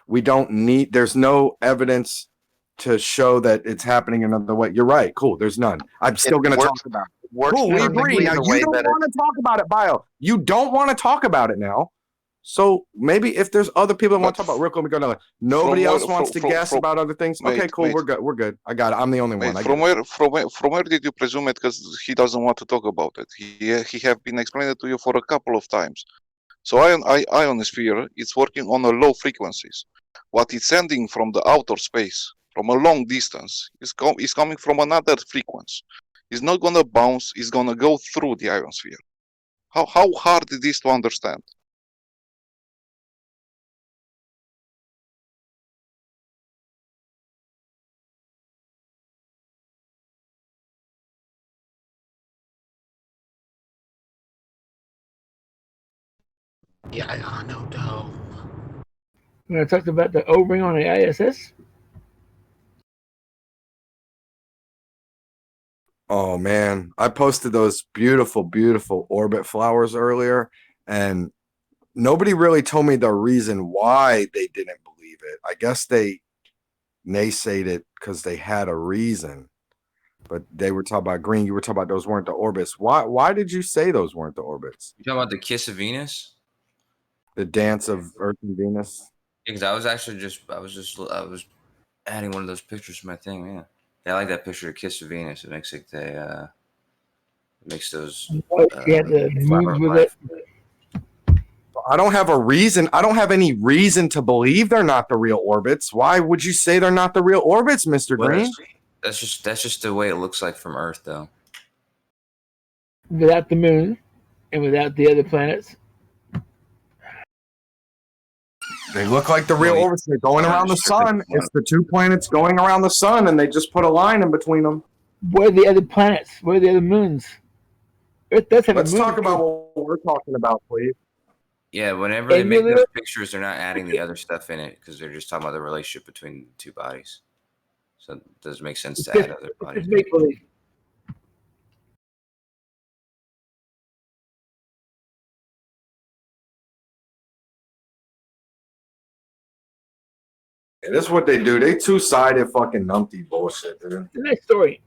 we don't need. There's no evidence to show that it's happening another way. You're right. Cool. There's none. I'm still going to talk about it. Cool. We agree. Now you don't want to talk about it, Bio. You don't want to talk about it now. So maybe if there's other people that want to talk about real quick, we go. Nobody else wants to guess about other things. Okay, cool. We're good. We're good. I got it. I'm the only one. From where did you presume it? Because he doesn't want to talk about it. He have been explained it to you for a couple of times. So ionosphere, it's working on a low frequencies. What it's sending from the outer space, from a long distance, is coming from another frequency. It's not gonna bounce. It's gonna go through the ionosphere. How hard it is to understand? Yeah, no doubt. When I talked about the O-ring on the ISS. Oh man, I posted those beautiful, beautiful orbit flowers earlier, and nobody really told me the reason why they didn't believe it. I guess they naysayed it because they had a reason, but they were talking about green. You were talking about those weren't the orbits. Why did you say those weren't the orbits? You talking about the kiss of Venus? The dance of Earth and Venus? Because I was adding one of those pictures to my thing, man. Yeah, I like that picture of Kiss of Venus. It makes like it makes those. I don't have a reason. I don't have any reason to believe they're not the real orbits. Why would you say they're not the real orbits, Mr. Green? That's just the way it looks like from Earth, though. Without the moon and without the other planets. They look like the real orbits. They're going around the sun. It's the two planets going around the sun, and they just put a line in between them. Where are the other planets? Where are the other moons? Earth does have Let's a moon. talk about what we're talking about, please. Yeah, whenever they make those pictures, they're not adding the other stuff in it because they're just talking about the relationship between the two bodies. So it doesn't make sense to add other bodies. This is what they do. They two-sided fucking numpty bullshit, dude. It's a nice story.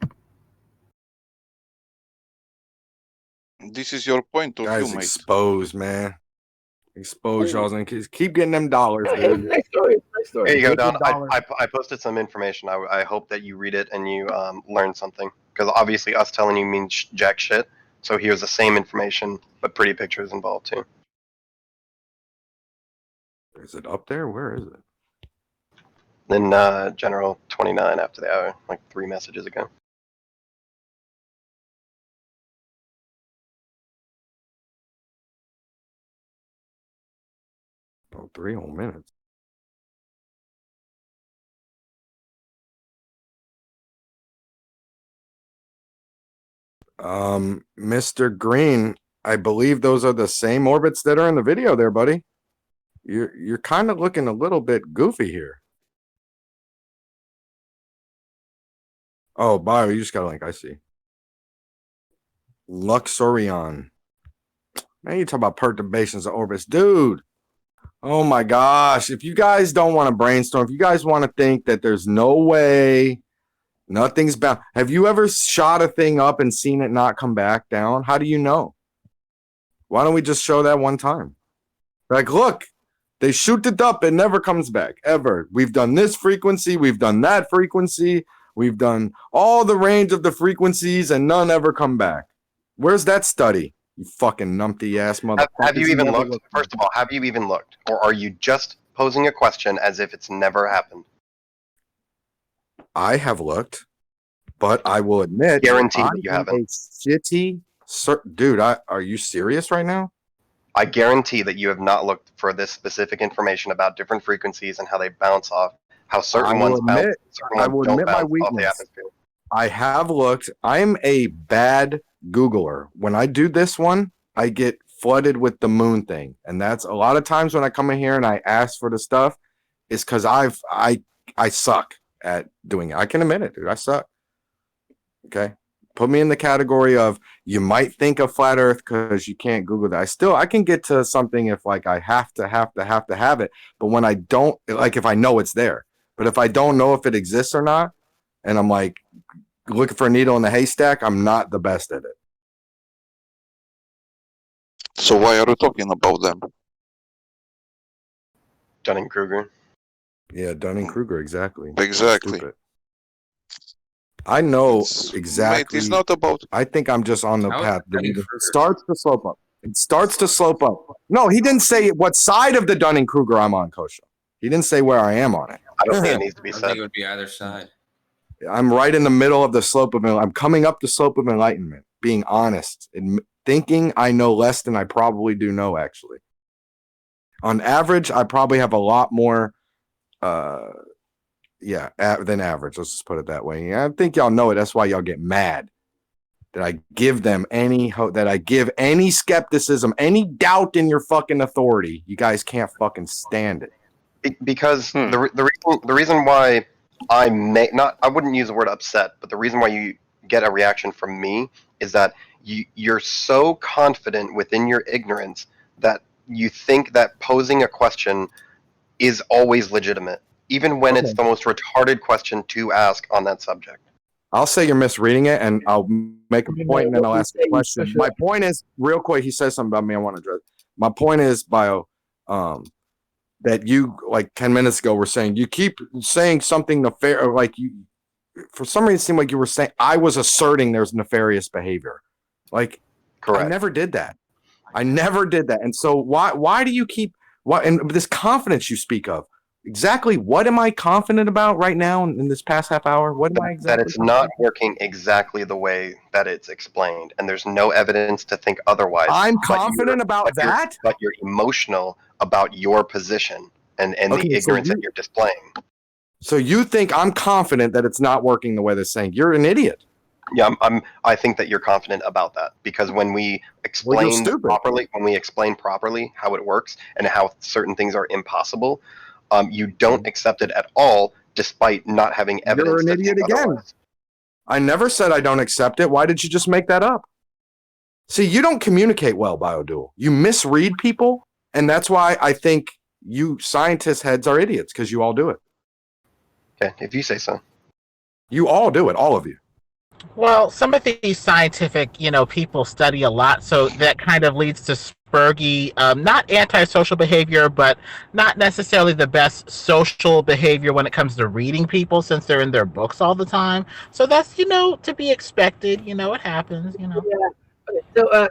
This is your point of Guys view, mate. exposed, man. Expose y'all and keep getting them dollars, dude. Nice story. Nice story. Here you go, Don. I posted some information. I hope that you read it and you learn something. Because obviously us telling you means jack shit. So here's the same information, but pretty pictures involved too. Is it up there? Where is it? Then General 29 after the hour, like 3 messages ago. Oh, 3 whole minutes. Mr. Green, I believe those are the same orbits that are in the video there, buddy. You're kind of looking a little bit goofy here. Oh, Bio, you just got a link. I see. Luxorion. Man, you talk about perturbations of orbits. Dude. Oh my gosh. If you guys don't want to brainstorm, if you guys want to think that there's no way nothing's bound. Have you ever shot a thing up and seen it not come back down? How do you know? Why don't we just show that one time? Like, look, they shoot it up, it never comes back, ever. We've done this frequency, we've done that frequency, we've done all the range of the frequencies, and none ever come back. Where's that study? You fucking numpty ass motherfucker. Have you even looked? First of all, have you even looked? Or are you just posing a question as if it's never happened? I have looked, but I will admit, Guarantee that you haven't. Dude, are you serious right now? I guarantee that you have not looked for this specific information about different frequencies and how they bounce off, how certain ones bounce, certain ones don't bounce off the atmosphere. I have looked. I'm a bad Googler. When I do this one, I get flooded with the moon thing, and that's a lot of times when I come in here and I ask for the stuff, is because I suck at doing it. I can admit it, dude. I suck. Okay. Put me in the category of you might think of flat earth because you can't Google that. I can get to something if like I have to have it. But when I don't, like if I know it's there, but if I don't know if it exists or not, and I'm like looking for a needle in the haystack, I'm not the best at it. So why are you talking about them? Dunning-Kruger. Yeah, Dunning-Kruger, exactly. Exactly. Stupid. I know exactly. Mate, it's not about. I think I'm just on the path. It starts to slope up. It starts to slope up. No, he didn't say what side of the Dunning-Kruger I'm on, Kosha. He didn't say where I am on it. I don't think it needs to be I said. think it would be either side. I'm right in the middle of the slope of. I'm coming up the slope of enlightenment. Being honest and thinking I know less than I probably do know. Actually, on average, I probably have a lot more. Than average. Let's just put it that way. I think y'all know it. That's why y'all get mad that I give them any hope, that I give any skepticism, any doubt in your fucking authority. You guys can't fucking stand it. Because the reason why I wouldn't use the word upset, but the reason why you get a reaction from me is that you're so confident within your ignorance that you think that posing a question is always legitimate, even when it's the most retarded question to ask on that subject. I'll say you're misreading it, and I'll make a point, and then I'll ask a question. My point is, real quick, he says something about me I want to address. My point is, Bio, that you, like 10 minutes ago, were saying, you keep saying something nefarious, or like you, for some reason, it seemed like you were saying, I was asserting there's nefarious behavior. Like, correct. I never did that. And so why do you keep, and this confidence you speak of, exactly what am I confident about right now in this past half hour? What am I exactly? That it's not working exactly the way that it's explained, and there's no evidence to think otherwise. I'm confident about that? But you're emotional about your position and the ignorance that you're displaying. So you think I'm confident that it's not working the way they're saying? You're an idiot. Yeah, I think that you're confident about that because when we explain properly how it works and how certain things are impossible, you don't accept it at all, despite not having evidence. You're an idiot again. I never said I don't accept it. Why did you just make that up? See, you don't communicate well, BioDual. You misread people, and that's why I think you scientist heads are idiots, because you all do it. Okay, if you say so. You all do it, all of you. Well, some of these scientific, people study a lot, so that kind of leads to spurgy, not antisocial behavior, but not necessarily the best social behavior when it comes to reading people, since they're in their books all the time. So that's, to be expected. It happens. Yeah. Okay, so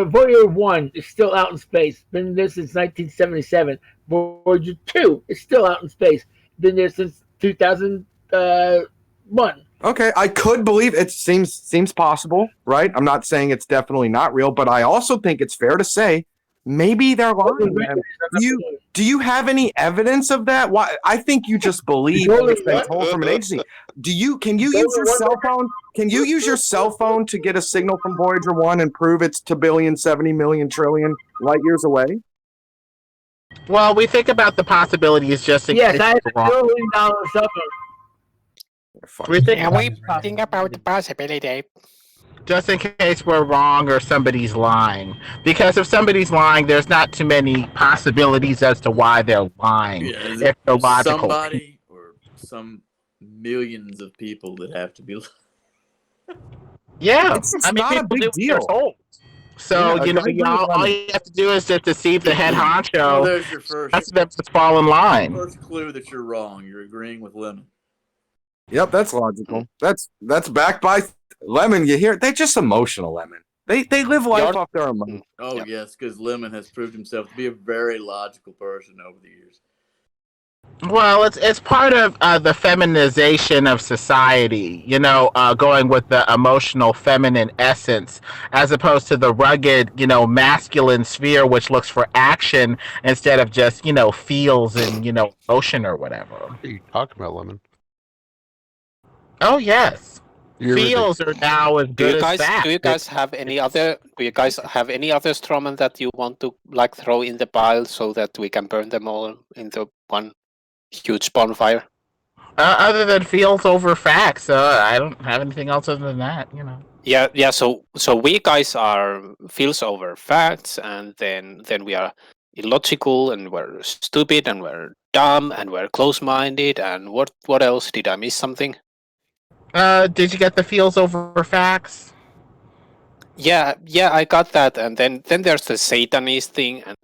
Voyager 1 is still out in space. Been there since 1977. Voyager 2 is still out in space. been there since 2001. Okay, I could believe it. Seems possible, right? I'm not saying it's definitely not real, but I also think it's fair to say maybe they're lying. Man. Do you have any evidence of that? Why? I think you just believe what's been told from an agency. Can you use your cell phone? Can you use your cell phone to get a signal from Voyager 1 and prove it's 2 billion, 70 million, trillion light years away? Well, we think about the possibilities just in Yes, case I have it's a wrong. $1 billion cell phone. We think about the possibility. just in case we're wrong or somebody's lying. Because if somebody's lying, there's not too many possibilities as to why they're lying. Yeah, if they're logical. somebody or some millions of people that have to be. Yeah, It's not a big people do what they're deal. told. So, all you have to do is just deceive the head honcho. Well, there's your first. That's them to fall in line. First clue that you're wrong. You're agreeing with Lemon. Yep, that's logical. That's backed by Lemon. You hear? They're just emotional, Lemon. They live life off their emotions. Oh yes, because Lemon has proved himself to be a very logical person over the years. Well, it's part of the feminization of society, going with the emotional feminine essence as opposed to the rugged, masculine sphere, which looks for action instead of just, feels and, emotion or whatever. What are you talking about, Lemon? Oh, yes. You're Feels are now as good as facts. Do you guys have any other strawmen that you want to throw in the pile so that we can burn them all into one huge bonfire? Other than feels over facts, I don't have anything else other than that, Yeah. So we guys are feels over facts, and then we are illogical, and we're stupid, and we're dumb, and we're close-minded, and what else? Did I miss something? Did you get the feels over facts? Yeah, I got that, and then there's the Satanist thing, and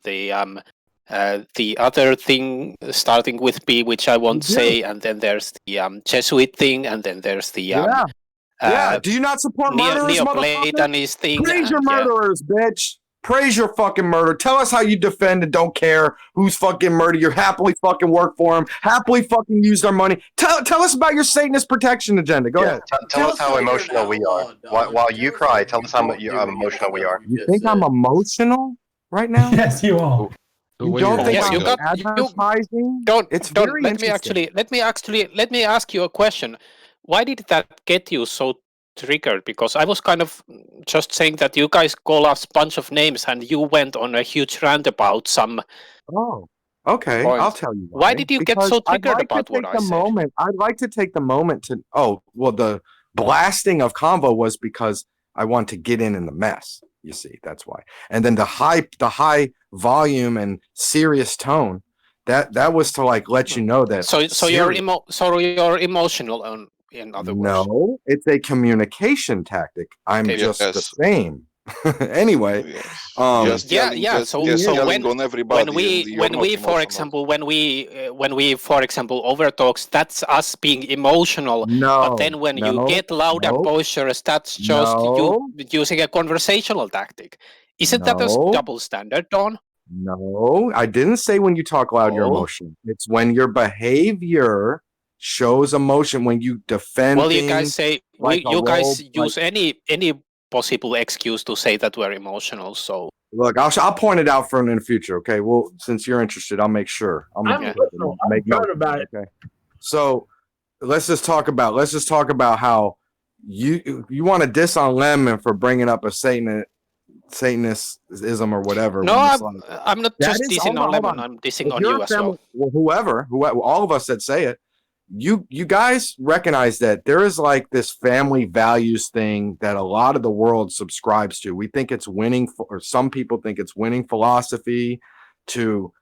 the other thing starting with B, which I won't say, and then there's the Jesuit thing, and then there's the yeah. Do you not support murderers, Neoplatonist thing? Praise your murderers, bitch. Praise your fucking murder. Tell us how you defend and don't care who's fucking murdered. You happily fucking work for them. Happily fucking use their money. Tell us about your Satanist protection agenda. Go ahead. Tell us how emotional we are. While you cry, tell us how emotional we are. You think I'm emotional right now? Yes, you are. You don't think I'm Let me ask you a question. Why did that get you so triggered? Because I was kind of just saying that you guys call us a bunch of names and you went on a huge rant about some. Oh, okay. point. I'll tell you Why did you get so triggered about what I said? I'd like to take the moment to. Oh, well, the blasting of Convo was because I want to get in the mess. You see, that's why. And then the high volume and serious tone, that was to let you know that. So you're emotional in other words. No, it's a communication tactic. I'm just the same. Anyway, So when we for example overtalks, that's us being emotional. But then when you get loud and boisterous, that's just you using a conversational tactic. Isn't that a double standard, Don? No, I didn't say when you talk loud you're emotional. It's when your behavior shows emotion, when you defend. Well, you guys say you guys use any possible excuse to say that we're emotional. So look, I'll point it out in the future. Okay. Well, since you're interested, I'll make sure. I'll make note about it. Okay. So let's just talk about how you want to diss on Lemon for bringing up a Satanism or whatever. No, I'm not just dissing on Lemon. I'm dissing on you as well. Well, whoever, all of us that say it. You guys recognize that there is this family values thing that a lot of the world subscribes to. We think it's winning, or some people think it's winning philosophy to,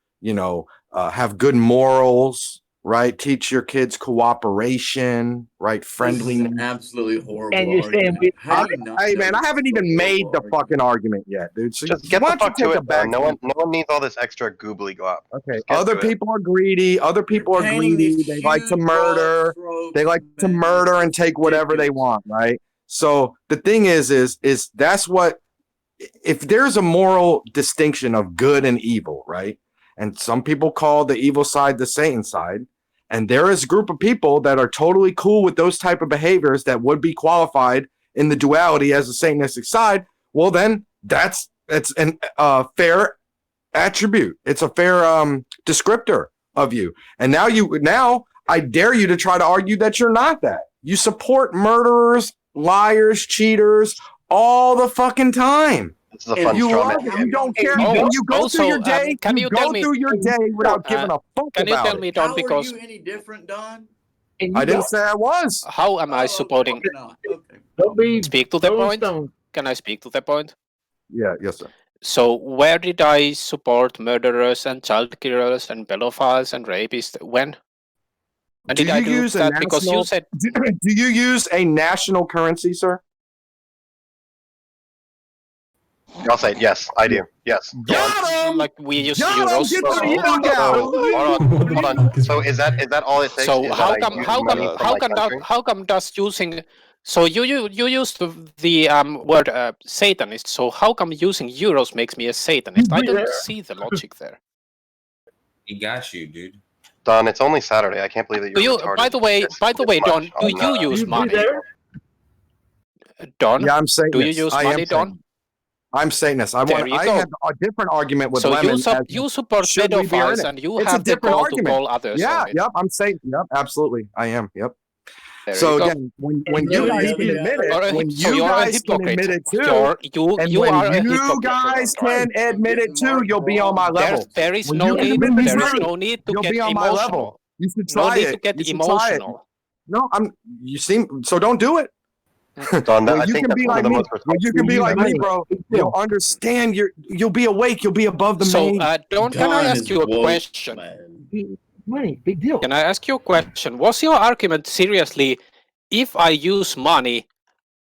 have good morals, right? Teach your kids cooperation, right? Friendliness. Absolutely horrible. And you're saying, hey man, I haven't even made the fucking argument yet, dude. So just get the fuck to it. No one needs all this extra goobly glop. Okay. Other people are greedy. They like to murder. They like to murder and take whatever they want, right? So the thing is that's what. If there's a moral distinction of good and evil, right? And some people call the evil side the Satan side. and there is a group of people that are totally cool with those type of behaviors that would be qualified in the duality as a Satanistic side, well, then it's an fair attribute. It's a fair descriptor of you. And now I dare you to try to argue that you're not that. You support murderers, liars, cheaters all the fucking time. This is a fun You straw love man. it. You don't care. Oh, You go also, through your day. can you tell go me- through your day without giving a fuck Can you about tell it. me, Don, How because are you any different, Don? I didn't say I was. how am I supporting? No. Okay. Don't be Speak to the throwing point. stones. Can I speak to the point? Yeah, yes, sir. So where did I support murderers and child killers and pedophiles and rapists? When? And Do did I you do use a that because you national- said Do you use a national currency, sir? I'll say yes, I do. Yes. Go on. like we use Got him! euros? Get the So, fuck out! Hold on. So is that all it takes? so is how that I come use how money come from how my come country? that, how come does using so you used the word Satanist, so how come using euros makes me a Satanist? I don't see the logic there. He got you, dude. Don, it's only Saturday. I can't believe that Do you're you retarded. by the way Don, do you use money? Don? Yeah, I'm Satanist. Do you use I am money, Don? Satanist. I'm Satanist. I There you I go. had a different argument with So Lemon. you support should we be in pedophiles it? and you It's a have the different gall argument. to call others Yeah, on it. yep. I'm Satan. Yep, absolutely. I am. Yep. There So you go. again, when No, you guys yeah, can yeah. admit You're a it, when hip- so you you're a guys can hypocrite. admit it too, and You when are a you hypocrite. guys can admit it too, you'll be on my level. There is When no you can need. admit these There is things, no need to you'll get be on my level. emotional. You should No try need it. to get You should try it. emotional. No, you seem so. Don't do it. Don, Well, I you think can that's be one like of the me. most Well, you can be like me, bro. You'll Yeah. understand. You'll be awake. You'll be above the So, main. Don, can I Don ask is you a woke, question? man. Money, big deal. Can I ask you a question? Was your argument seriously, if I use money,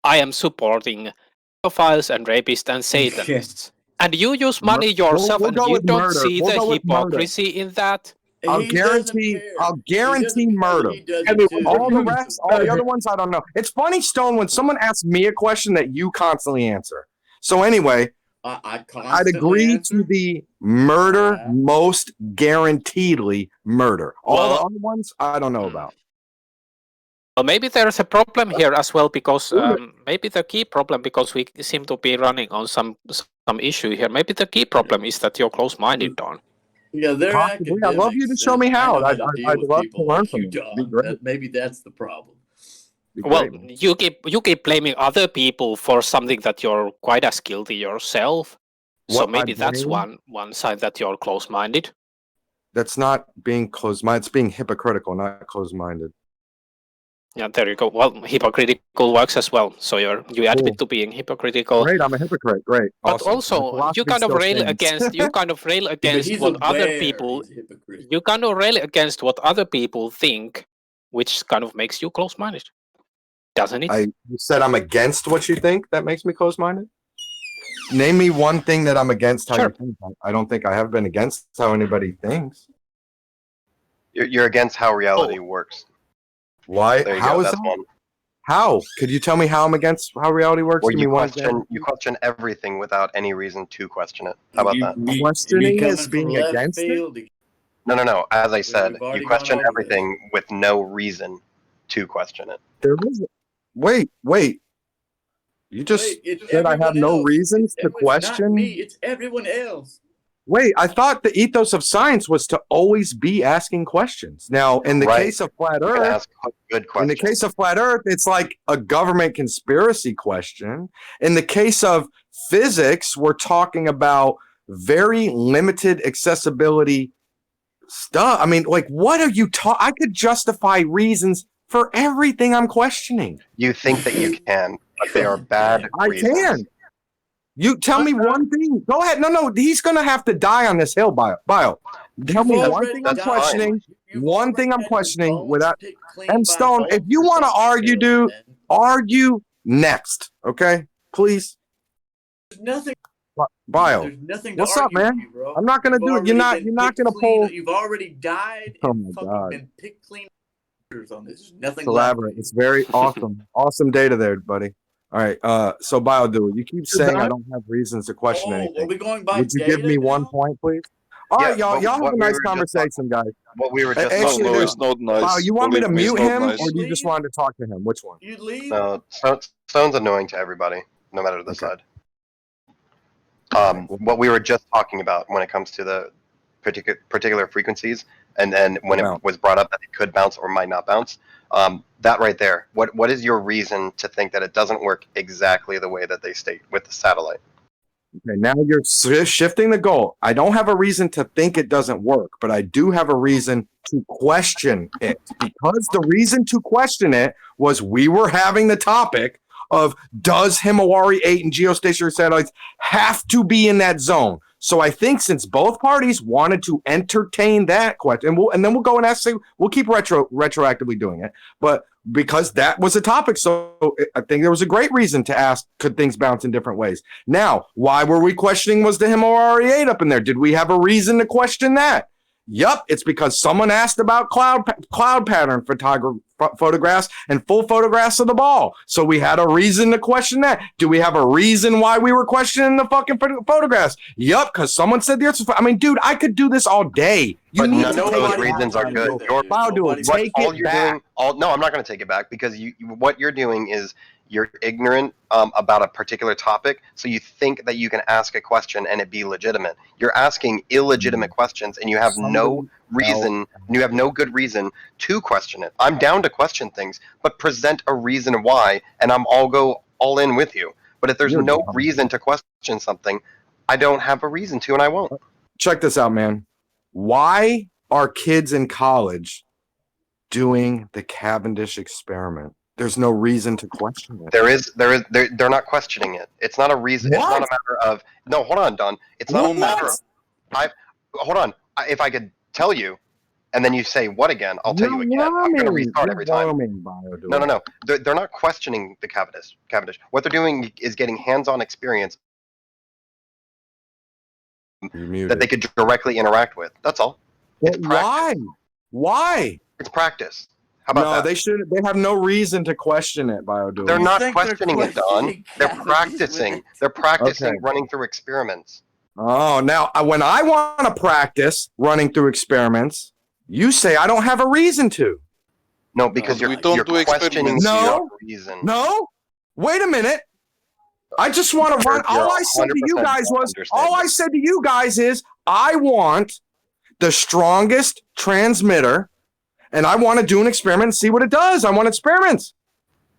I am supporting pedophiles and rapists and Satanists? And you use money yourself, we'll and go you with don't murder. see We'll the go with murder. hypocrisy in that? I'll He doesn't guarantee. care. I'll He guarantee doesn't care. murder. He does I it mean, too. All the rest, all the other ones, I don't know. It's funny, Stone, when someone asks me a question that you constantly answer. So anyway, I I'd constantly agree answer. to the murder, Yeah. most guaranteedly murder. All the Well- other ones, I don't know about. Well, maybe there's a problem here as well, because maybe the key problem, because we seem to be running on some issue here. Maybe the key problem is that you're close-minded, Don. Yeah, they're Possibly. I'd love you to academics, show me and I how. know I'd to deal I'd with love to people learn like from you, you. It'd be Don. great. Maybe that's the problem. Be Well, great, man. you keep blaming other people for something that you're quite as guilty yourself. So What I maybe that's blame? one side that you're close-minded. That's not being closed-minded. It's being hypocritical, not closed-minded. Yeah, there you go. Well, hypocritical works as well. So you admit to being hypocritical. Great, I'm a hypocrite. Great. But Awesome. also, My you philosophy kind of still rail stands. against he's what other aware people. he's a hypocrite. You kind of rail against what other people think, which kind of makes you close-minded, doesn't it? You said I'm against what you think. That makes me close-minded. Name me one thing that I'm against how Sure. you think. I don't think I have been against how anybody thinks. You're against how reality Oh. works. Why? There you How go. is That's that? one. How? Could you tell me how I'm against how reality works? Where Give me you one question example. you question everything without any reason to question it. How about that? Questioning coming is from being left against it? field. No. As I said, we've already you question gone over everything with no reason to question it. There is. Wait. You just Wait, it's said I have everyone no else. reasons to It's not question. me. It's everyone else. Wait, I thought the ethos of science was to always be asking questions. Now, in the Right. case of flat You can Earth, ask good in questions. the case of flat Earth, it's like a government conspiracy question. In the case of physics, we're talking about very limited accessibility stuff. I mean, like, what are you talking? I could justify reasons for everything I'm questioning. You think that you can, but they are bad I reasons. can. You tell me one thing. Go ahead. No. He's gonna have to die on this hill, Bio. Tell me one already thing I'm died. questioning. You've One thing I'm already had your questioning bones without. picked clean M by Stone, if bones you or want to something argue, else, dude, man. argue next. Okay, please. There's nothing. Bio. There's nothing to What's up, argue man? with you, bro. I'm not gonna You've do it. You're already been not picked gonna clean. pull. You've already died Oh and my fucking God. been picked clean on this. There's nothing It's elaborate. It's very awesome. Awesome data there, buddy. All right. So Bio, dude, you keep saying I don't have reasons to question Oh, anything. are we going by Would you give data me one now? point, please? All right, Yeah, y'all have a nice conversation, guys. What we were just Actually, No, dude, it's not nice. wow, you want me to Believe me, it's mute not him, nice. or do you just wanted to talk to him? Which one? You leave. No, Stone's annoying to everybody, no matter the side. What we were just talking about when it comes to the particular frequencies, and then when it was brought up that it could bounce or might not bounce, that right there. What is your reason to think that it doesn't work exactly the way that they state with the satellite? Okay, now you're shifting the goal. I don't have a reason to think it doesn't work, but I do have a reason to question it, because the reason to question it was we were having the topic of, does Himawari 8 and geostationary satellites have to be in that zone? So I think since both parties wanted to entertain that question, and then we'll go and ask, we'll keep retroactively doing it, but because that was a topic, so I think there was a great reason to ask, could things bounce in different ways? Now, why were we questioning, was the Himawari 8 up in there? Did we have a reason to question that? Yup, it's because someone asked about cloud pattern photographs and full photographs of the ball. So we had a reason to question that. Do we have a reason why we were questioning the fucking photographs? Yup, because someone said the answer. I mean, dude, I could do this all day. You But need none to of take those it reasons are good. Take it back. No, I'm not going to take it back, because what you're doing is you're ignorant about a particular topic, so you think that you can ask a question and it be legitimate. You're asking illegitimate questions, and you have no reason, you have no good reason to question it. I'm down to question things, but present a reason why, and I'll go all in with you. But if there's no reason to question something, I don't have a reason to, and I won't. Check this out, man. Why are kids in college doing the Cavendish experiment? There's no reason to question it. They're not questioning it. It's not a reason. It's not a matter of, no, hold on, Don. It's not a matter of, hold on. If I could tell you, and then you say what again, I'll tell you again. I'm going to restart every time. No. They're not questioning the Cavendish. What they're doing is getting hands-on experience that they could directly interact with. That's all. It's practice. Why? It's practice. How about that? They have no reason to question it, BioDual. They're not questioning it, Don. They're practicing. They're practicing running through experiments. Oh, now when I want to practice running through experiments, you say I don't have a reason to. No, because you're questioning your reason. No, wait a minute. I just want to run. All I said to you guys is I want the strongest transmitter, and I want to do an experiment and see what it does. I want experiments.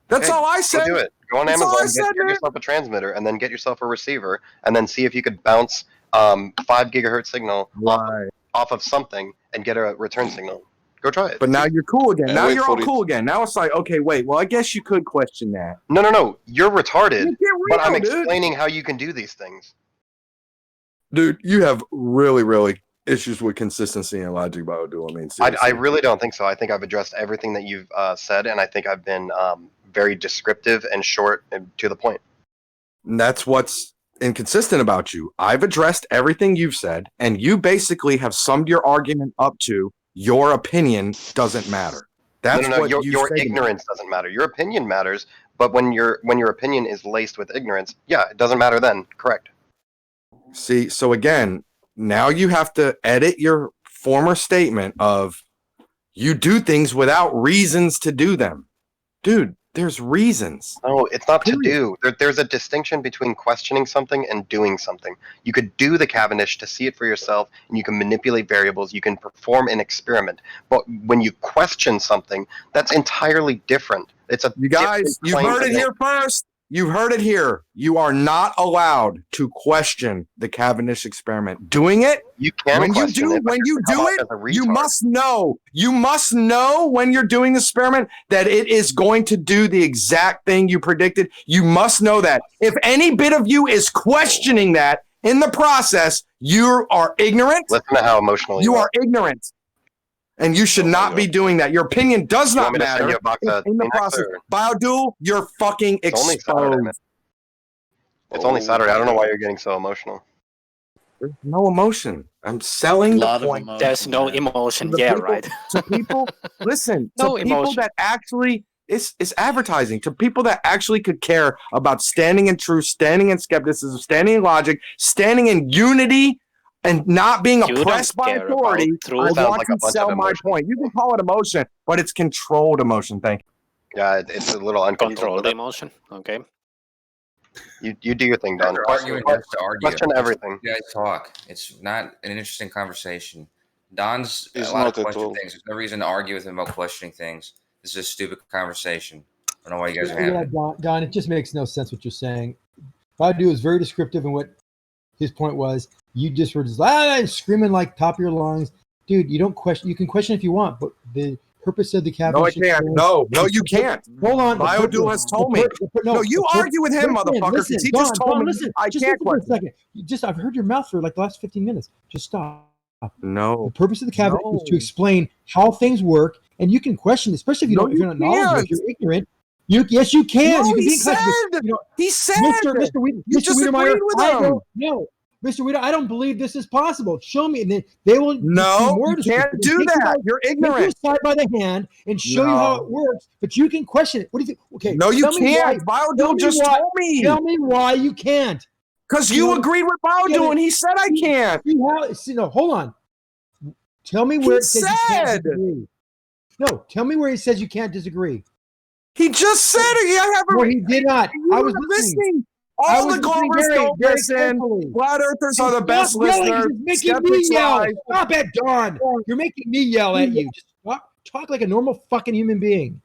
That's all I said. Go do it. Go on Amazon, get yourself a transmitter, and then get yourself a receiver, and then see if you could bounce 5 gigahertz signal off of something and get a return signal. Go try it. But now you're cool again. Now you're all cool again. Now it's like, okay, wait. Well, I guess you could question that. No. You're retarded. But I'm explaining how you can do these things. Dude, you have really issues with consistency and logic, BioDual. I mean, seriously. I really don't think so. I think I've addressed everything that you've said, and I think I've been very descriptive and short and to the point. And that's what's inconsistent about you. I've addressed everything you've said, and you basically have summed your argument up to your opinion doesn't matter. That's no. What your ignorance doesn't matter. Your opinion matters, but when your opinion is laced with ignorance, yeah, it doesn't matter then. Correct. See, so again, now you have to edit your former statement of you do things without reasons to do them. Dude, there's reasons. No, it's not to do. There's a distinction between questioning something and doing something. You could do the Cavendish to see it for yourself, and you can manipulate variables. You can perform an experiment. But when you question something, that's entirely different. It's a you guys, you've heard it here first. You've heard it here. You are not allowed to question the Cavendish experiment. Doing it, you can. When you do it, you must know. You must know when you're doing the experiment that it is going to do the exact thing you predicted. You must know that. If any bit of you is questioning that in the process, you are ignorant. Listen to how emotional you are. Ignorant. And you should not be doing that. Your opinion does not matter in the process. BioDual, you're fucking exposed. It's only Saturday. I don't know why you're getting so emotional. There's no emotion. I'm selling the point. There's no emotion. Yeah, right. To people, listen. To people that actually, it's advertising. To people that actually could care about standing in truth, standing in skepticism, standing in logic, standing in unity and not being You oppressed don't by care authority, about truth. I Sounds want like to a bunch of sell my emotion. point. You can call it emotion, but it's controlled emotion. Thank you. Yeah, it's a little uncontrolled. Controlled but emotion. Okay. You do your thing, Don. They're arguing just to argue. Question Just everything. You guys talk. It's not an interesting conversation. Don's It's a lot not of at question all. things. There's no reason to argue with him about questioning things. This is a stupid conversation. I don't know why you guys are having Yeah, it. Don, it just makes no sense what you're saying. Badu is very descriptive in what his point was. You just were just screaming like top of your lungs. Dude, you don't question. You can question if you want, but the purpose of the No, I caffeine. can't. No, you can't. Hold on. BioDuel has told me. No, you argue with him, motherfucker, because he just told me I can't question. For a second. I've heard your mouth for like the last 15 minutes. Just stop. No. The purpose of the cabinet is to explain how things work, and you can question, especially if you don't, if you're not knowledgeable, if you're ignorant. Yes, you can. No, you can he be said. He said. Mr. disagreed with him. No, Mr. Weeder, I don't believe this is possible. Show me, and then they will. No, more you can't do that. You're ignorant. Take you side by the hand and show you how it works, but you can question it. What do you think? Okay, no, you can't. BioDuel just told me. Tell me why you can't. Because you agreed with BioDuel, and he said I can't. No, hold on. Tell me where it says you can't disagree. No, tell me where he says you can't disagree. He just said it. No, he did not. I was listening. All the Globers don't listen. Flat Earthers are the best listeners. Making me yell. Stop it, Don. You're making me yell at you. Just talk like a normal fucking human being.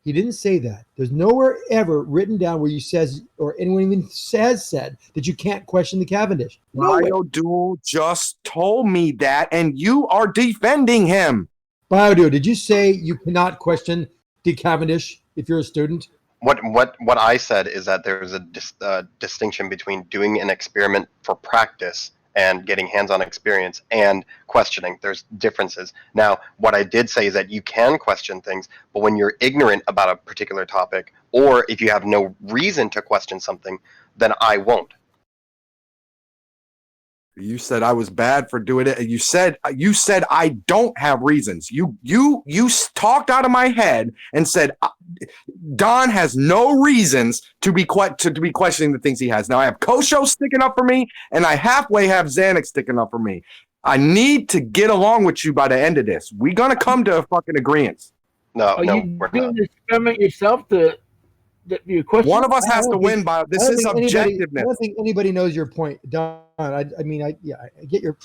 He didn't say that. There's nowhere ever written down where you says, or anyone even has said, that you can't question the Cavendish. BioDuel just told me that, and you are defending him. BioDuel, did you say you cannot question the Cavendish if you're a student? What I said is that there's a distinction between doing an experiment for practice and getting hands-on experience and questioning. There's differences. Now, what I did say is that you can question things, but when you're ignorant about a particular topic, or if you have no reason to question something, then I won't. You said I was bad for doing it. You said I don't have reasons. You talked out of my head and said Don has no reasons to be questioning the things he has. Now I have Kosho sticking up for me, and I halfway have Xanax sticking up for me. I need to get along with you by the end of this. We're gonna come to a fucking agreement. Are you doing the experiment yourself to? Your question? One of us has to win by this is objectiveness. I don't think anybody knows your point, Don. I get your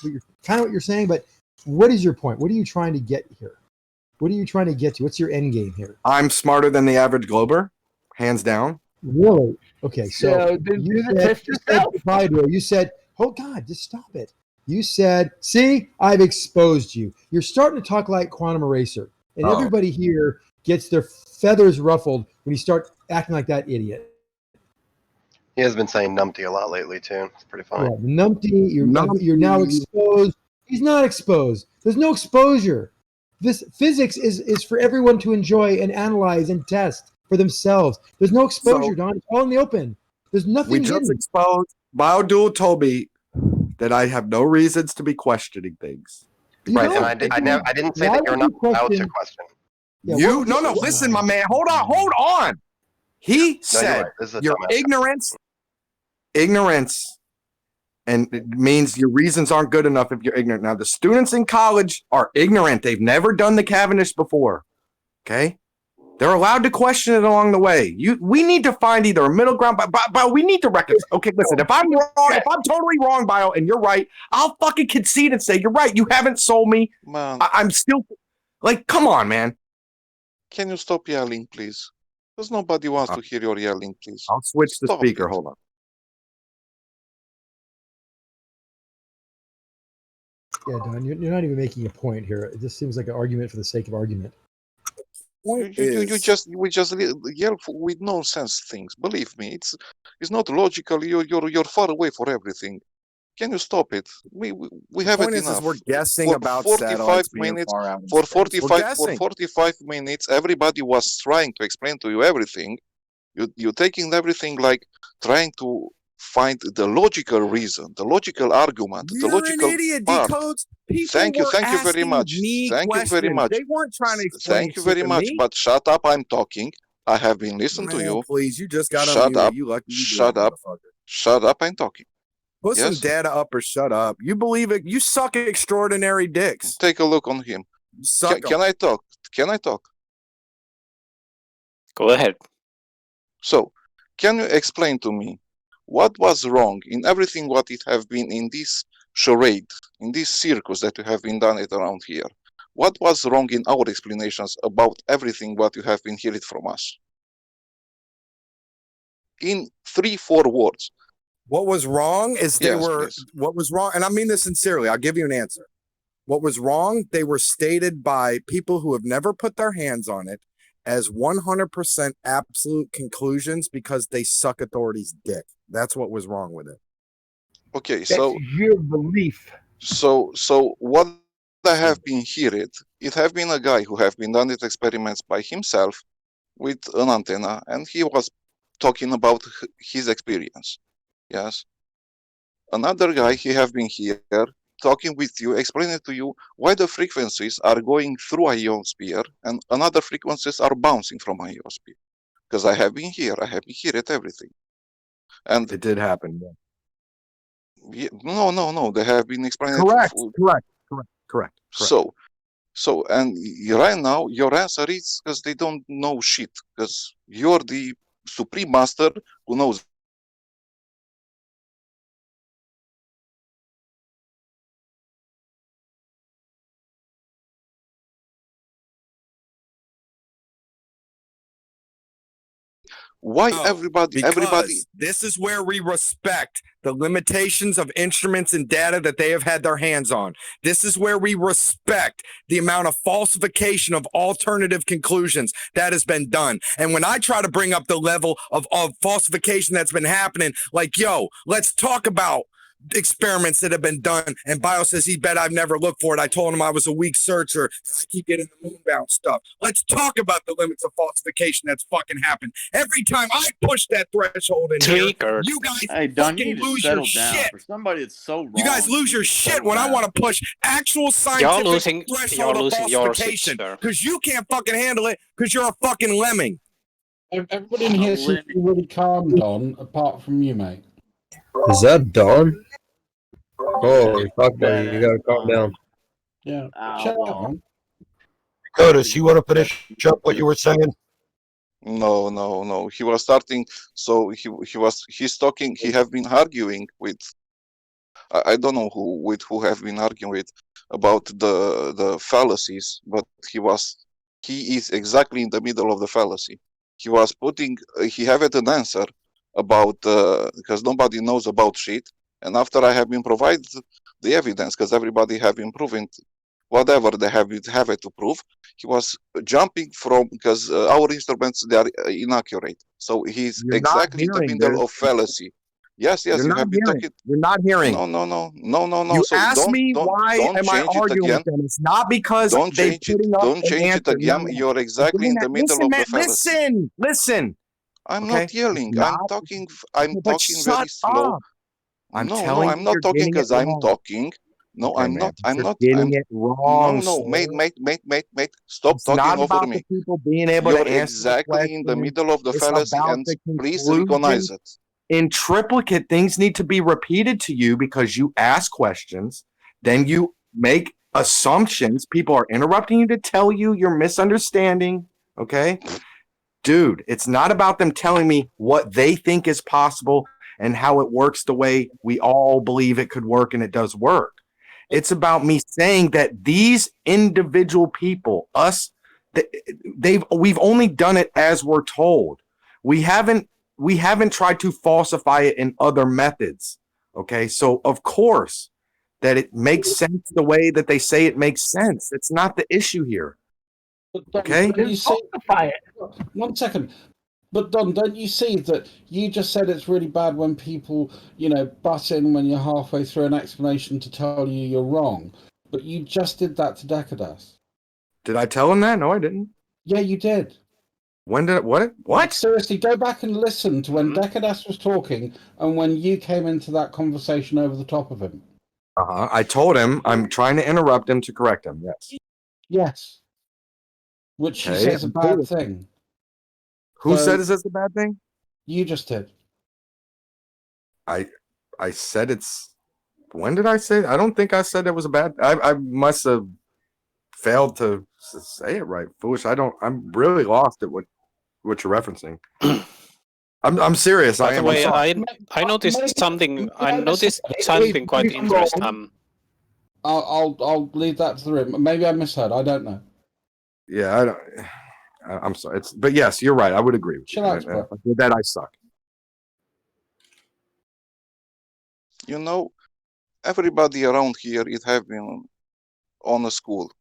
kind of what you're saying, but what is your point? What are you trying to get here? What are you trying to get to? What's your end game here? I'm smarter than the average Glober, hands down. Really? Okay, so then do the test yourself. You said, "Oh God, just stop it." You said, "See, I've exposed you." You're starting to talk like Quantum Eraser, and everybody here gets their feathers ruffled when you start acting like that idiot. He has been saying numpty a lot lately too. It's pretty funny. Yeah, numpty, you're now exposed. He's not exposed. There's no exposure. This physics is for everyone to enjoy and analyze and test for themselves. There's no exposure, Don. It's all in the open. There's nothing. We just exposed. BioDuel told me that I have no reasons to be questioning things. Right, and I didn't say that you're not allowed to question. Yeah, listen, my man. Hold on. He said your ignorance, and it means your reasons aren't good enough if you're ignorant. Now, the students in college are ignorant. They've never done the Cavendish before. Okay? They're allowed to question it along the way. We need to find either a middle ground, but we need to reconcile. Okay, listen, if I'm wrong, if I'm totally wrong, Bio, and you're right, I'll fucking concede and say, you're right, you haven't sold me. I'm still, come on, man. Can you stop yelling, please? Because nobody wants to hear your yelling, please. I'll switch the speaker. Hold on. Yeah, Don, you're not even making a point here. It just seems like an argument for the sake of argument. We just yell with nonsense things. Believe me, it's not logical. You're far away for everything. Can you stop it? We have it enough. We're guessing for about 45 minutes. For 45 minutes, everybody was trying to explain to you everything. You're taking everything like trying to find the logical reason, the logical argument, the logical an idiot, part. Decodes. Thank you very much. Thank you very much. They weren't trying to explain. Thank you very much. But shut up, I'm talking. I have been listening to you. Please, you just got shut on up. you lucky you shut up. Shut up, I'm talking. Put some Yes? data up or shut up. You believe it? You suck extraordinary dicks. Take a look on him. Suck Can I talk? Can I talk? Go ahead. So, can you explain to me what was wrong in everything what it have been in this charade, in this circus that you have been done it around here? What was wrong in our explanations about everything what you have been hearing from us? In 3-4 words. What was wrong is they Yes, were. please. What was wrong, and I mean this sincerely. I'll give you an answer. What was wrong? They were stated by people who have never put their hands on it as 100% absolute conclusions because they suck authority's dick. That's what was wrong with it. Okay, That's so your belief. so what I have been hearing, it have been a guy who have been done it experiments by himself with an antenna, and he was talking about his experience. Yes. Another guy, he have been here talking with you, explaining to you why the frequencies are going through a ionosphere and another frequencies are bouncing from a ionosphere. Because I have been here, I have been here at everything. And it did happen. Yeah, no, they have been explaining. Correct. So, and right now, your answer is because they don't know shit, because you're the supreme master who knows. Why everybody? This is where we respect the limitations of instruments and data that they have had their hands on. This is where we respect the amount of falsification of alternative conclusions that has been done. And when I try to bring up the level of falsification that's been happening, like, yo, let's talk about experiments that have been done, and Bio says he bet I've never looked for it. I told him I was a weak searcher. I keep getting the moonbound stuff. Let's talk about the limits of falsification that's fucking happened. Every time I push that threshold in here, you guys Hey, Don, you fucking need to lose your settle down. shit. For somebody that's so wrong, You guys lose your shit when I want to push actual scientific threshold of falsification because you can't fucking handle it because you're a fucking lemming. Everybody in here seems to be really calm, Don, apart from you, mate. Is that Dawn? Holy fuck, buddy, you gotta calm down. Yeah. Shut up, man. Curtis, you want to finish up what you were saying? No. He was starting. So he's talking. He have been arguing with. I don't know who have been arguing with about the fallacies, but he is exactly in the middle of the fallacy. He was putting. He have an answer about because nobody knows about shit. And after I have been provided the evidence, because everybody have been proving whatever they have it to prove, he was jumping from because our instruments, they are inaccurate. So he's exactly in the middle of fallacy. Yes, you have been talking. You're not hearing. No. You So asked me why don't am I change it arguing again. with them? It's not because Don't they change it. Don't change it again. You're exactly in the middle of the fallacy. Listen. I'm not yelling. I'm talking. I'm talking very slow. I'm I'm not talking because I'm talking. No, Okay, I'm man, not. I'm you're not. getting it wrong. No, mate. Stop It's talking not over about me. the people being able You're to answer the exactly in the question. middle of the It's fallacy, about and the please conclusion. recognize it. In triplicate, things need to be repeated to you because you ask questions, then you make assumptions. People are interrupting you to tell you you're misunderstanding. Okay, dude, it's not about them telling me what they think is possible and how it works the way we all believe it could work, and it does work. It's about me saying that these individual people, we've only done it as we're told. We haven't tried to falsify it in other methods. Okay, so of course that it makes sense the way that they say it makes sense. It's not the issue here. Okay, You see, one second. But Don, don't you see that you just said it's really bad when people, butt in when you're halfway through an explanation to tell you you're wrong? But you just did that to Decadas. Did I tell him that? No, I didn't. Yeah, you did. When did what? Seriously, go back and listen to when Decadas was talking and when you came into that conversation over the top of him. I told him I'm trying to interrupt him to correct him. Yes. Yes. Which he says a bad thing. Who said is this a bad thing? You just did. I said it's. When did I say? I don't think I said it was a bad. I must have failed to say it right. Foolish. I'm really lost at what you're referencing. I'm serious. By I the am. way, I'm I noticed something. I noticed something quite interesting. I'll leave that to the room. Maybe I misheard. I don't know. Yeah, I don't. I'm sorry. But yes, you're right. I would agree with you. With that, I suck. You know, everybody around here, it have been on a school.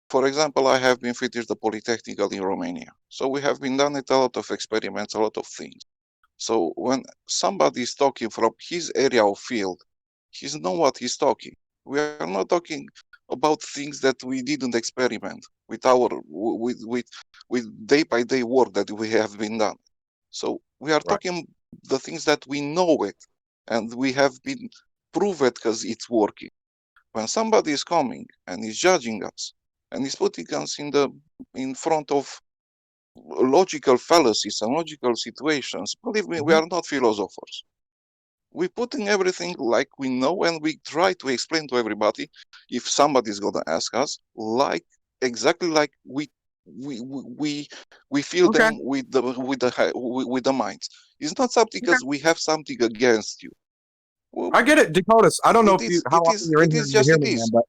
For example, I have been finished the Polytechnical in Romania. So we have been done it a lot of experiments, a lot of things. So when somebody is talking from his area of field, he's know what he's talking. We are not talking about things that we didn't experiment with our with day by day work that we have been done. So we are talking the things that we know it, and we have been proven because it's working. When somebody is coming and is judging us and is putting us in front of logical fallacies and logical situations, believe me, we are not philosophers. We putting everything like we know, and we try to explain to everybody if somebody is gonna ask us, like exactly like we feel them with the minds. It's not something because we have something against you. I get it, Dakotas. I don't know how often you're in here and you hear me, man, but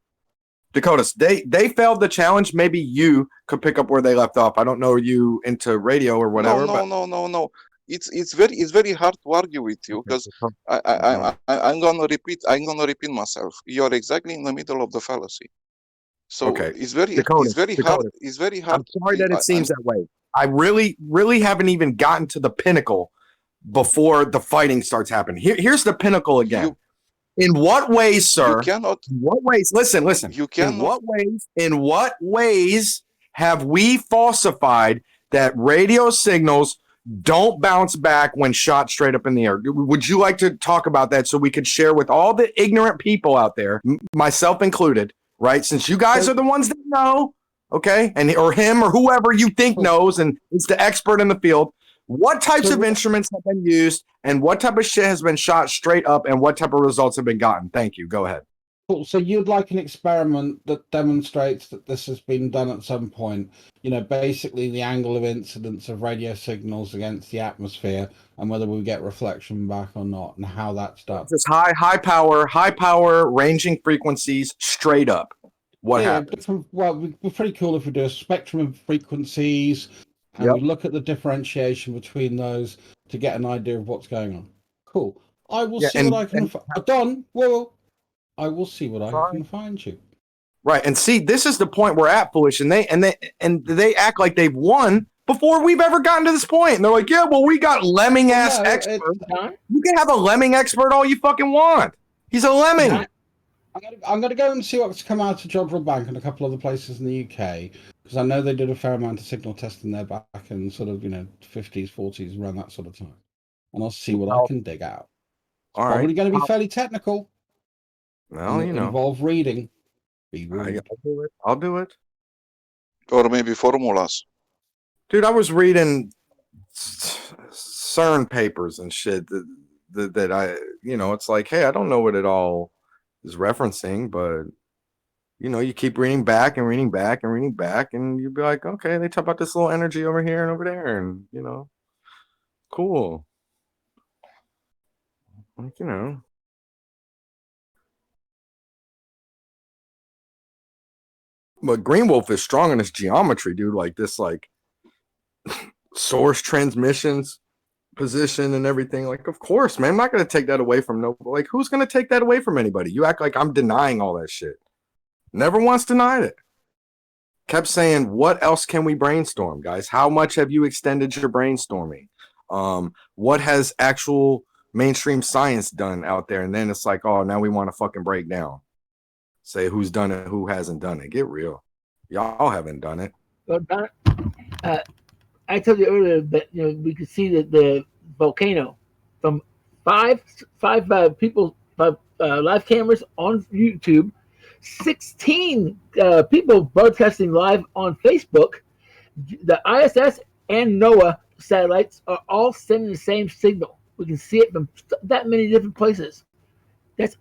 Dakotas, they failed the challenge. Maybe you could pick up where they left off. I don't know you into radio or whatever. No. It's very hard to argue with you because I'm gonna repeat myself. You're exactly in the middle of the fallacy. So it's very hard. It's very hard. I'm sorry that it seems that way. I really haven't even gotten to the pinnacle before the fighting starts happening. Here's the pinnacle again. In what ways, sir? You cannot. In what ways? Listen. You cannot. In what ways have we falsified that radio signals don't bounce back when shot straight up in the air? Would you like to talk about that so we could share with all the ignorant people out there, myself included, right? Since you guys are the ones that know, okay, or him or whoever you think knows and is the expert in the field. What types of instruments have been used and what type of shit has been shot straight up and what type of results have been gotten? Thank you. Go ahead. Cool. So you'd like an experiment that demonstrates that this has been done at some point, basically the angle of incidence of radio signals against the atmosphere and whether we get reflection back or not and how that's done. Just high power ranging frequencies straight up. What happens? Well, we're pretty cool if we do a spectrum of frequencies and we look at the differentiation between those to get an idea of what's going on. Cool. I will see what I can find. Don, whoa. I will see what I can find you. Right, and see, this is the point we're at, Foolish, and they act like they've won before we've ever gotten to this point. And they're like, yeah, well, we got lemming ass expert. You can have a lemming expert all you fucking want. He's a lemming. I'm going to go and see what's come out of Jodrell Bank and a couple other places in the UK because I know they did a fair amount of signal testing there back in sort of 50s, 40s, around that sort of time, and I'll see what I can dig out. It's probably going to be fairly technical. Well, involve reading. I'll do it. Or maybe formulas. Dude, I was reading CERN papers and shit that I, it's like, hey, I don't know what it all is referencing, but you keep reading back and reading back and reading back, and you'd be like, okay, they talk about this little energy over here and over there, and cool. Like, But Green Wolf is strong in his geometry, dude. Like this, source transmissions position and everything. Like, of course, man. I'm not gonna take that away from nobody. Like, who's gonna take that away from anybody? You act like I'm denying all that shit. Never once denied it. Kept saying, what else can we brainstorm, guys? How much have you extended your brainstorming? What has actual mainstream science done out there? And then it's like, oh, now we want to fucking break down. Say who's done it, who hasn't done it. Get real. Y'all haven't done it. Well, Don, I told you earlier that we could see the volcano from five live cameras on YouTube, 16 people broadcasting live on Facebook. The ISS and NOAA satellites are all sending the same signal. We can see it from that many different places. That's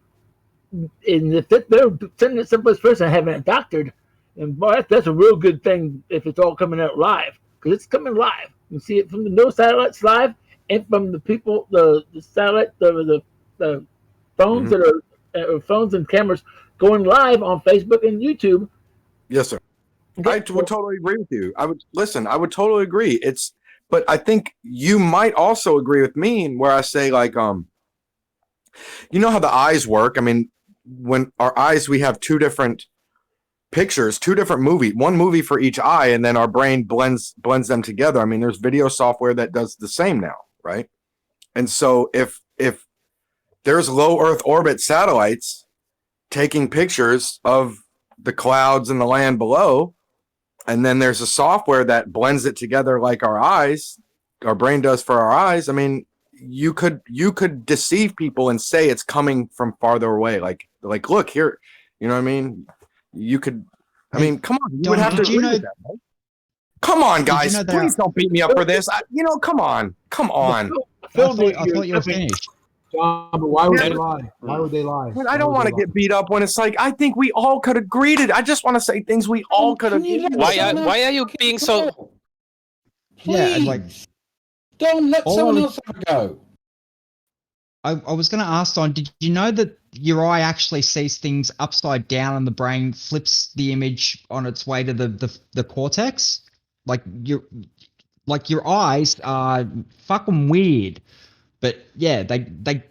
and if they're sending it someplace first and having it doctored, and boy, that's a real good thing if it's all coming out live, because it's coming live. You see it from the no satellites live, and from the people, the satellite, the phones that are phones and cameras going live on Facebook and YouTube. Yes, sir. I would totally agree with you. I would totally agree. But I think you might also agree with me where I say, like, you know how the eyes work. I mean, when our eyes, we have two different pictures, two different one movie for each eye, and then our brain blends them together. I mean, there's video software that does the same now, right? And so if there's low Earth orbit satellites taking pictures of the clouds and the land below, and then there's a software that blends it together like our brain does for our eyes. I mean, you could deceive people and say it's coming from farther away. Like look here, you know what I mean? You could, I mean, come on, you would have to agree with that, right? Come on, guys, please don't beat me up for this. Come on. I thought you were finished. John, but why would they lie? Why would they lie? I don't want to get beat up when it's like, I think we all could agree to. I just want to say things we all could agree to. Why are you being so? Please. Yeah, like, don't let someone else have a go. I was going to ask, Don, did you know that your eye actually sees things upside down and the brain flips the image on its way to the cortex? Like your eyes are fucking weird. But yeah, they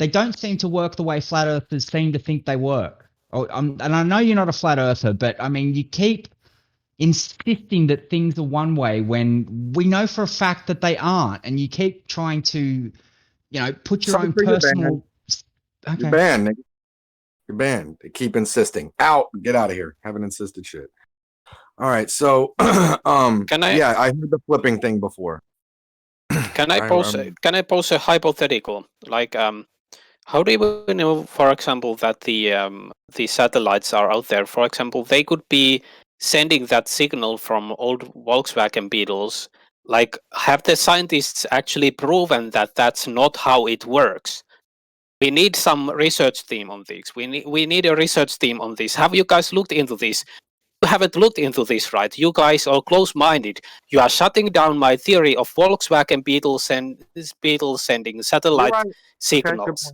don't seem to work the way flat earthers seem to think they work. And I know you're not a flat earther, but I mean, you keep insisting that things are one way when we know for a fact that they aren't, and you keep trying to, put your own personal. Okay. You're banned, nigga. You're banned. They keep insisting. Out. Get out of here. Haven't insisted shit. All right. So, I heard the flipping thing before. Can I pose a hypothetical? Like, how do we know, for example, that the satellites are out there? For example, they could be sending that signal from old Volkswagen Beetles. Like, have the scientists actually proven that that's not how it works? We need some research team on this. We need a research team on this. Have you guys looked into this? You haven't looked into this, right? You guys are close-minded. You are shutting down my theory of Volkswagen Beetles sending satellite signals.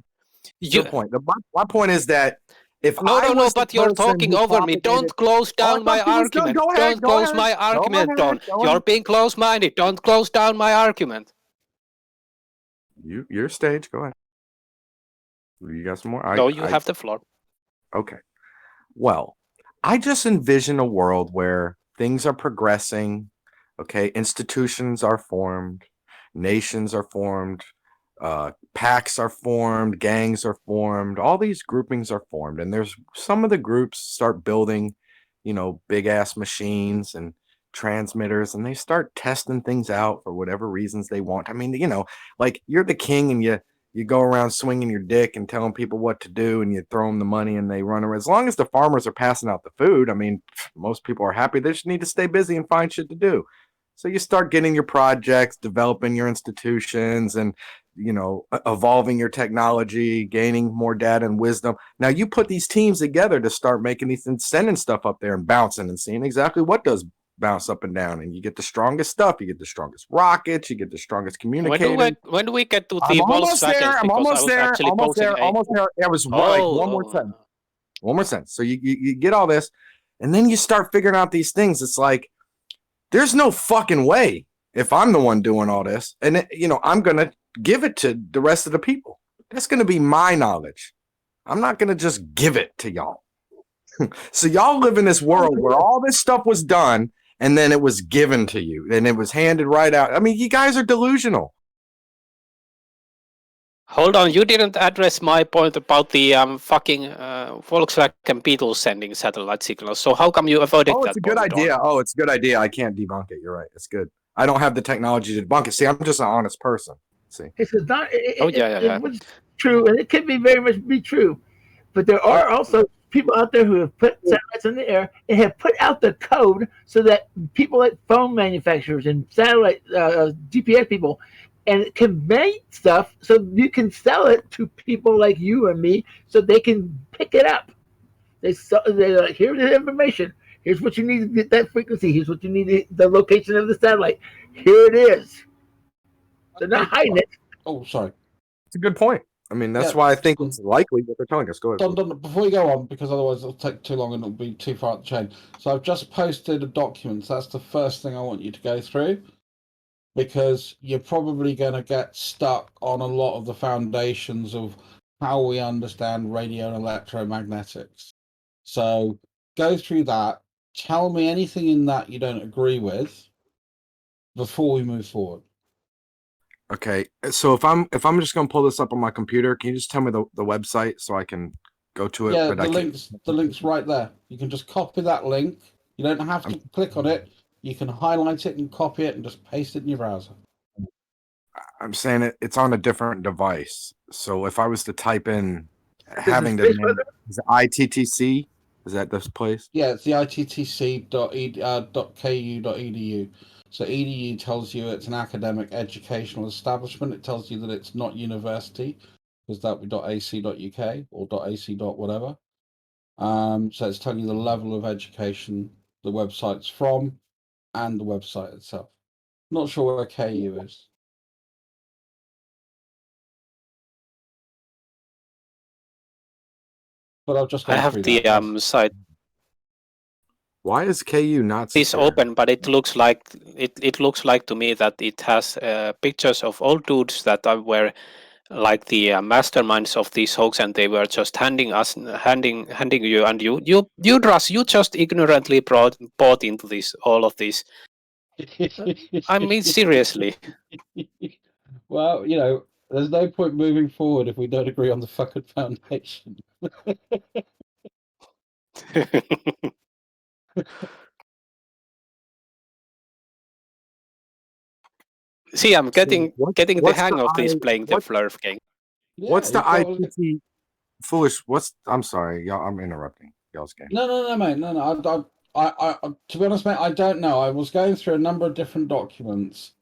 Good point. My point is that if but you're talking over me. Don't close down my argument. Don't close my argument, Don. You're being close-minded. Don't close down my argument. Your stage. Go ahead. You got some more? You have the floor. Okay. Well, I just envision a world where things are progressing. Okay, institutions are formed, nations are formed, packs are formed, gangs are formed, all these groupings are formed, and there's some of the groups start building, big ass machines and transmitters, and they start testing things out for whatever reasons they want. I mean, like you're the king and you go around swinging your dick and telling people what to do, and you throw them the money and they run around. As long as the farmers are passing out the food, I mean, most people are happy. They just need to stay busy and find shit to do. So you start getting your projects, developing your institutions, and evolving your technology, gaining more data and wisdom. Now you put these teams together to start making these and sending stuff up there and bouncing and seeing exactly what does bounce up and down, and you get the strongest stuff. You get the strongest rockets. You get the strongest communicators. When do we get to the I'm almost there. It was like one more sentence. So you get all this, and then you start figuring out these things. It's like there's no fucking way if I'm the one doing all this, and I'm gonna give it to the rest of the people. That's gonna be my knowledge. I'm not gonna just give it to y'all. So y'all live in this world where all this stuff was done, and then it was given to you, and it was handed right out. I mean, you guys are delusional. Hold on, you didn't address my point about the fucking Volkswagen Beetles sending satellite signals. So how come you avoided that? Oh, it's a good idea. It's a good idea. I can't debunk it. You're right. It's good. I don't have the technology to debunk it. See, I'm just an honest person. See, it's not. It was true, and it could be very much be true, but there are also people out there who have put satellites in the air and have put out the code so that people like phone manufacturers and satellite GPS people and convey stuff so you can sell it to people like you and me so they can pick it up. They're like, here's the information. Here's what you need to get that frequency. Here's what you need, the location of the satellite. Here it is. They're not hiding it. Oh, sorry. It's a good point. I mean, that's Yeah. why I think it's likely what they're telling us. Go ahead. Don, before you go on, because otherwise it'll take too long and it'll be too far up the chain. So I've just posted a document. So that's the first thing I want you to go through, because you're probably going to get stuck on a lot of the foundations of how we understand radio and electromagnetics. So go through that. Tell me anything in that you don't agree with before we move forward. Okay, so if I'm just gonna pull this up on my computer, can you just tell me the website so I can go to it? Yeah, But the link's right there. You can just copy that link. You don't have to click on it. You can highlight it and copy it and just paste it in your browser. I'm saying it's on a different device. So if I was to type in having space to is it ITTC? Is that this place? Yeah, it's the ittc.ku.edu. So edu tells you it's an academic educational establishment. It tells you that it's not university, because that would be .ac.uk or .ac. whatever. So it's telling you the level of education the website's from and the website itself. Not sure where KU is. But I've just I gone have through the that. site. Why is KU not It's secure? open, but it looks like it looks like to me that it has pictures of all dudes that were like the masterminds of these hoax, and they were just handing you, and you Russ, you just ignorantly bought into this, all of this. I mean, seriously. Well, you know, there's no point moving forward if we don't agree on the fucking foundation. See, I'm getting the what's hang the of this playing the Flurf game. What's the ITT foolish? I'm sorry, y'all. I'm interrupting y'all's game. No, mate. No. I, to be honest, mate, I don't know. I was going through a number of different documents.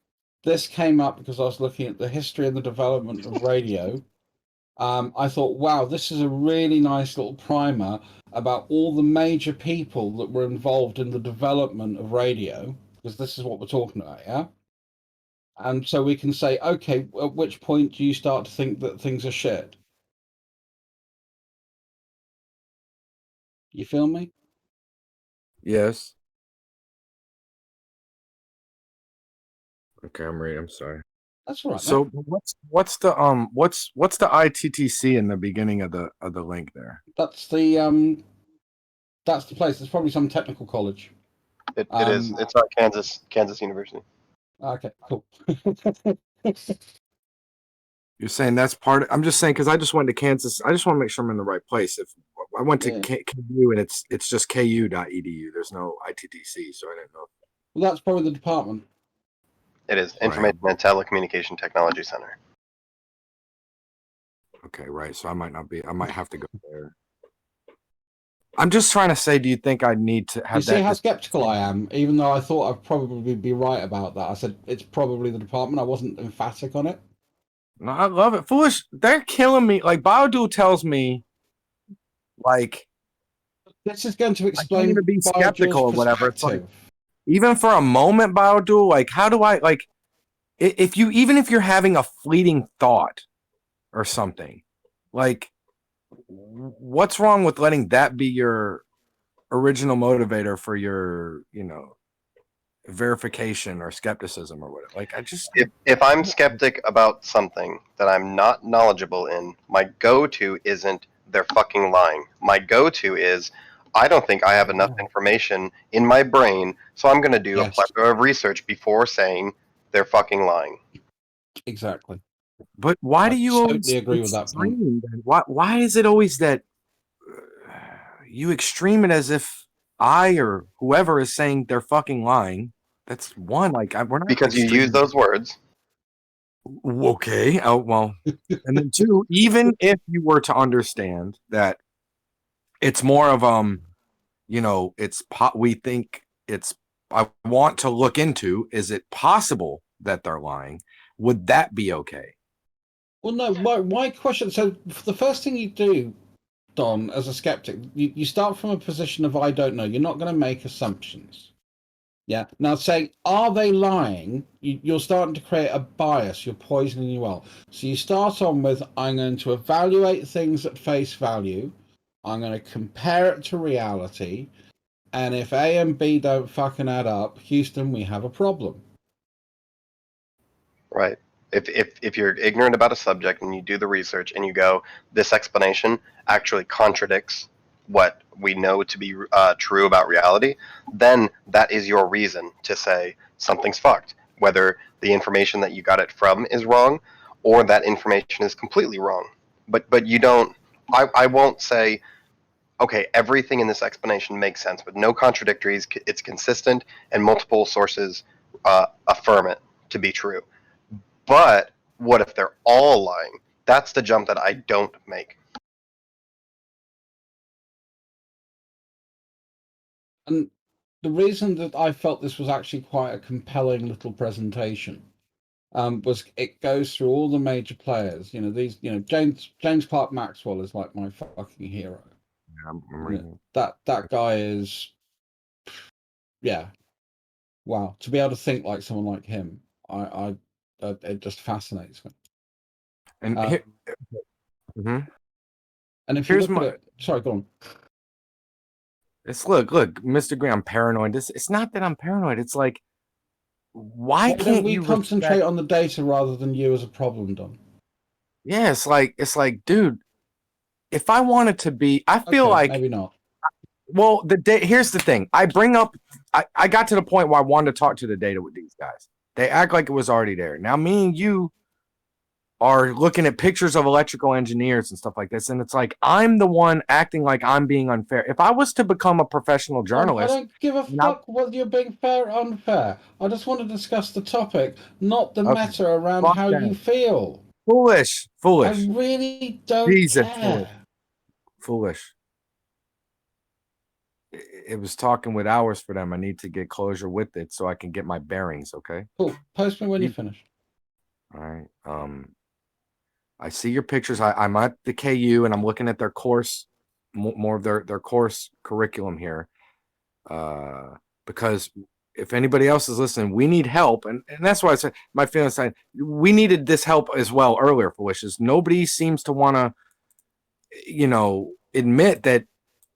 This came up because I was looking at the history and the development of radio. I thought, wow, this is a really nice little primer about all the major people that were involved in the development of radio, because this is what we're talking about, yeah? And so we can say, okay, at which point do you start to think that things are shit? You feel me? Yes. Okay, I'm reading. I'm sorry. That's all right. So mate. what's the ITTC in the beginning of the link there? That's the place. It's probably some technical college. It is. It's at Kansas University. Okay, cool. You're saying that's part of, I'm just saying because I just went to Kansas. I just want to make sure I'm in the right place. If I went to KU and it's just ku.edu. There's no ITTC, so I didn't know. Well, that's probably the department. It is Information and Telecommunication Technology Center. Okay, right. So I might have to go there. I'm just trying to say, do you think I need to have You see how skeptical I am, even though I thought I'd probably be right about that. I said it's probably the department. I wasn't emphatic on it. No, I love it. Foolish. They're killing me. Like Baodu tells me, like this is going to explain. I can't even be skeptical or whatever. It's like, perspective. even for a moment, Baodu, like how do I like if you're having a fleeting thought or something, like what's wrong with letting that be your original motivator for your, verification or skepticism or whatever? Like I just if I'm skeptic about something that I'm not knowledgeable in, my go-to isn't they're fucking lying. My go-to is I don't think I have enough information in my brain, so I'm going to do a plethora of research before saying they're fucking lying. Exactly. But why do you always agree with that point? Why is it always that you extreme it as if I or whoever is saying they're fucking lying? That's one. Like we're not because you use those words. Okay. Oh well. And then two, even if you were to understand that it's more of we think it's. I want to look into. Is it possible that they're lying? would that be okay? Well, no, my question. So the first thing you do, Don, as a skeptic, you start from a position of I don't know. You're not going to make assumptions. Yeah. Now, saying are they lying? You're starting to create a bias. You're poisoning your well. So you start on with I'm going to evaluate things at face value. I'm going to compare it to reality, and if A and B don't fucking add up, Houston, we have a problem. Right. If you're ignorant about a subject and you do the research and you go, this explanation actually contradicts what we know to be true about reality, then that is your reason to say something's fucked. Whether the information that you got it from is wrong, or that information is completely wrong. But you don't. I won't say, okay, everything in this explanation makes sense, with no contradictories. It's consistent, and multiple sources affirm it to be true. But what if they're all lying? That's the jump that I don't make. And the reason that I felt this was actually quite a compelling little presentation was it goes through all the major players. James Clerk Maxwell is like my fucking hero. That guy is, yeah, wow. To be able to think like someone like him, it just fascinates me. And and if here's you look at it, sorry, go on. It's look, Mr. Green, I'm paranoid. It's not that I'm paranoid. It's like, why can't we you concentrate on the data rather than you as a problem, Don? Yeah, it's like, dude, if I wanted to be, I feel like maybe not. Well, here's the thing. I got to the point where I wanted to talk to the data with these guys. They act like it was already there. Now, me and you are looking at pictures of electrical engineers and stuff like this, and it's like I'm the one acting like I'm being unfair. If I was to become a professional journalist, I don't give a fuck whether you're being fair or unfair. I just want to discuss the topic, not the meta around how you feel. Foolish. I really don't care. Foolish. It was talking with hours for them. I need to get closure with it so I can get my bearings. Okay. Cool. Post me when you finish. All right. I see your pictures. I'm at the KU and I'm looking at their course, more of their course curriculum here. Because if anybody else is listening, we need help. And that's why I said my feelings saying we needed this help as well earlier, Felicia's. Nobody seems to want to, admit that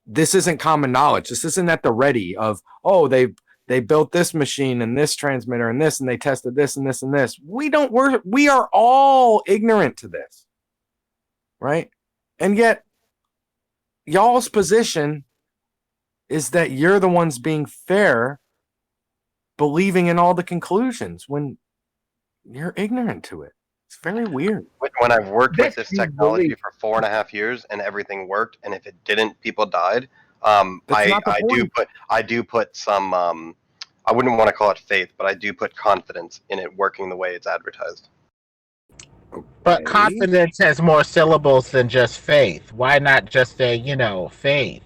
this isn't common knowledge. This isn't at the ready of, oh, they built this machine and this transmitter and this, and they tested this and this and this. We are all ignorant to this, right? And yet y'all's position is that you're the ones being fair, believing in all the conclusions when you're ignorant to it. It's very weird. When I've worked with this technology for 4.5 years and everything worked, and if it didn't, people died. I do put some. I wouldn't want to call it faith, but I do put confidence in it working the way it's advertised. But confidence has more syllables than just faith. Why not just say, faith?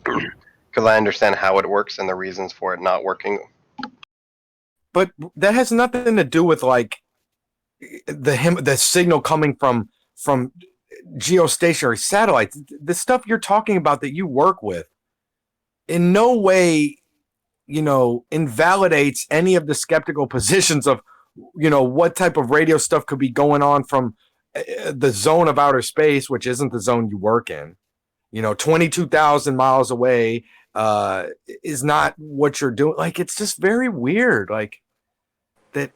Because I understand how it works and the reasons for it not working. But that has nothing to do with like the signal coming from geostationary satellites. The stuff you're talking about that you work with in no way, invalidates any of the skeptical positions of, what type of radio stuff could be going on from the zone of outer space, which isn't the zone you work in. 22,000 miles away is not what you're doing. Like, it's just very weird. Like that.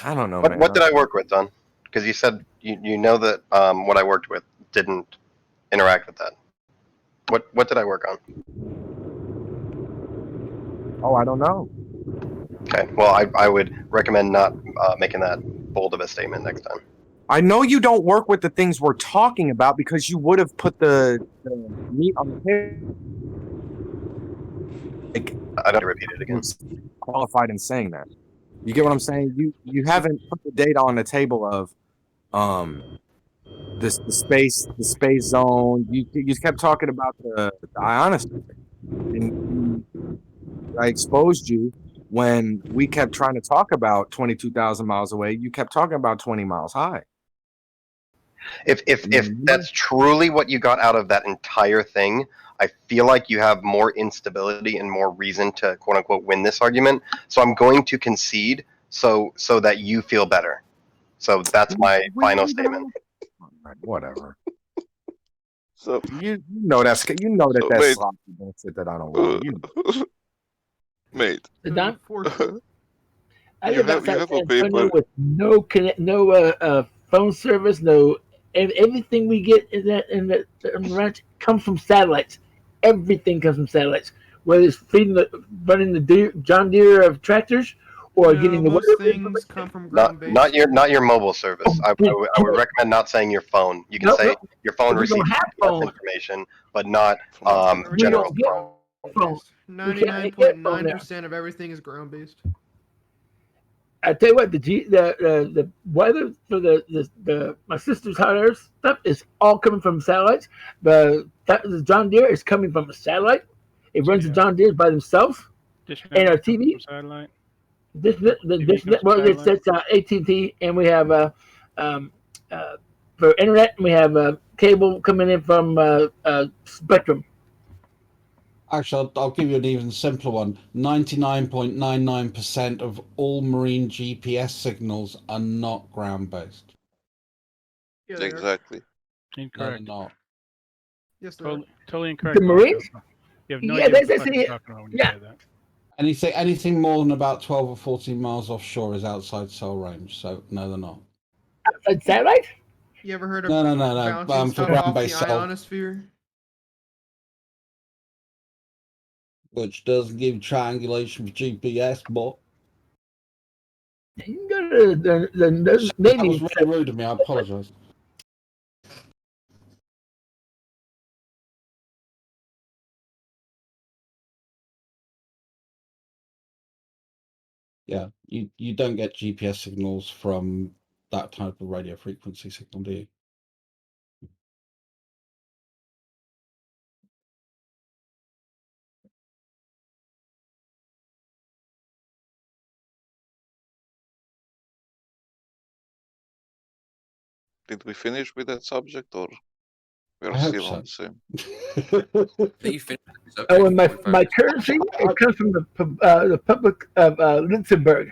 I don't know. What did I work with, Don? Because you said you know that what I worked with didn't interact with that. What did I work on? Oh, I don't know. Okay, well, I would recommend not making that bold of a statement next time. I know you don't work with the things we're talking about because you would have put the meat on the table. I don't repeat it again. Qualified in saying that. You get what I'm saying? You haven't put the data on the table of the space zone. You kept talking about the ionosphere. And I exposed you when we kept trying to talk about 22,000 miles away, you kept talking about 20 miles high. If that's truly what you got out of that entire thing, I feel like you have more instability and more reason to quote unquote win this argument. So I'm going to concede so that you feel better. So that's my final statement. Whatever. So you know that's mate, sloppy bullshit that I don't want. Mate. Don? I You live have outside a San Antonio paper. with no phone service, and everything we get in the ranch comes from satellites. Everything comes from satellites. Whether it's running the John Deere of tractors, or getting the most things come from ground-based. Not your mobile service. I would recommend not saying your phone. You can say your phone receives GPS information, but not general phone. 99.9% of everything is ground-based. I tell you what, the weather for the my sister's hot air stuff is all coming from satellites. The John Deere is coming from a satellite. It runs the John Deere by themselves, and our TV. Satellite. It's AT&T, and we have for internet, we have cable coming in from Spectrum. Actually, I'll give you an even simpler one. 99.99% of all marine GPS signals are not ground-based. Yeah, exactly. Incorrect. No, they're not. Yes, totally incorrect. The Marines? You have no Yeah, idea what the that's fuck you're talking about when you say that. Anything more than about 12 or 14 miles offshore is outside cell range. So no, they're not. Outside satellite? You ever heard of No. bouncing For stuff off the ground-based cell, ionosphere? which doesn't give triangulation for GPS, but You can go to the that Navy. was really rude of me. I apologize. Yeah, you don't get GPS signals from that type of radio frequency signal, do you? Did we finish with that subject, or we're I hope still so. on the same? Oh, and my currency, it comes from the Republic of Luxembourg.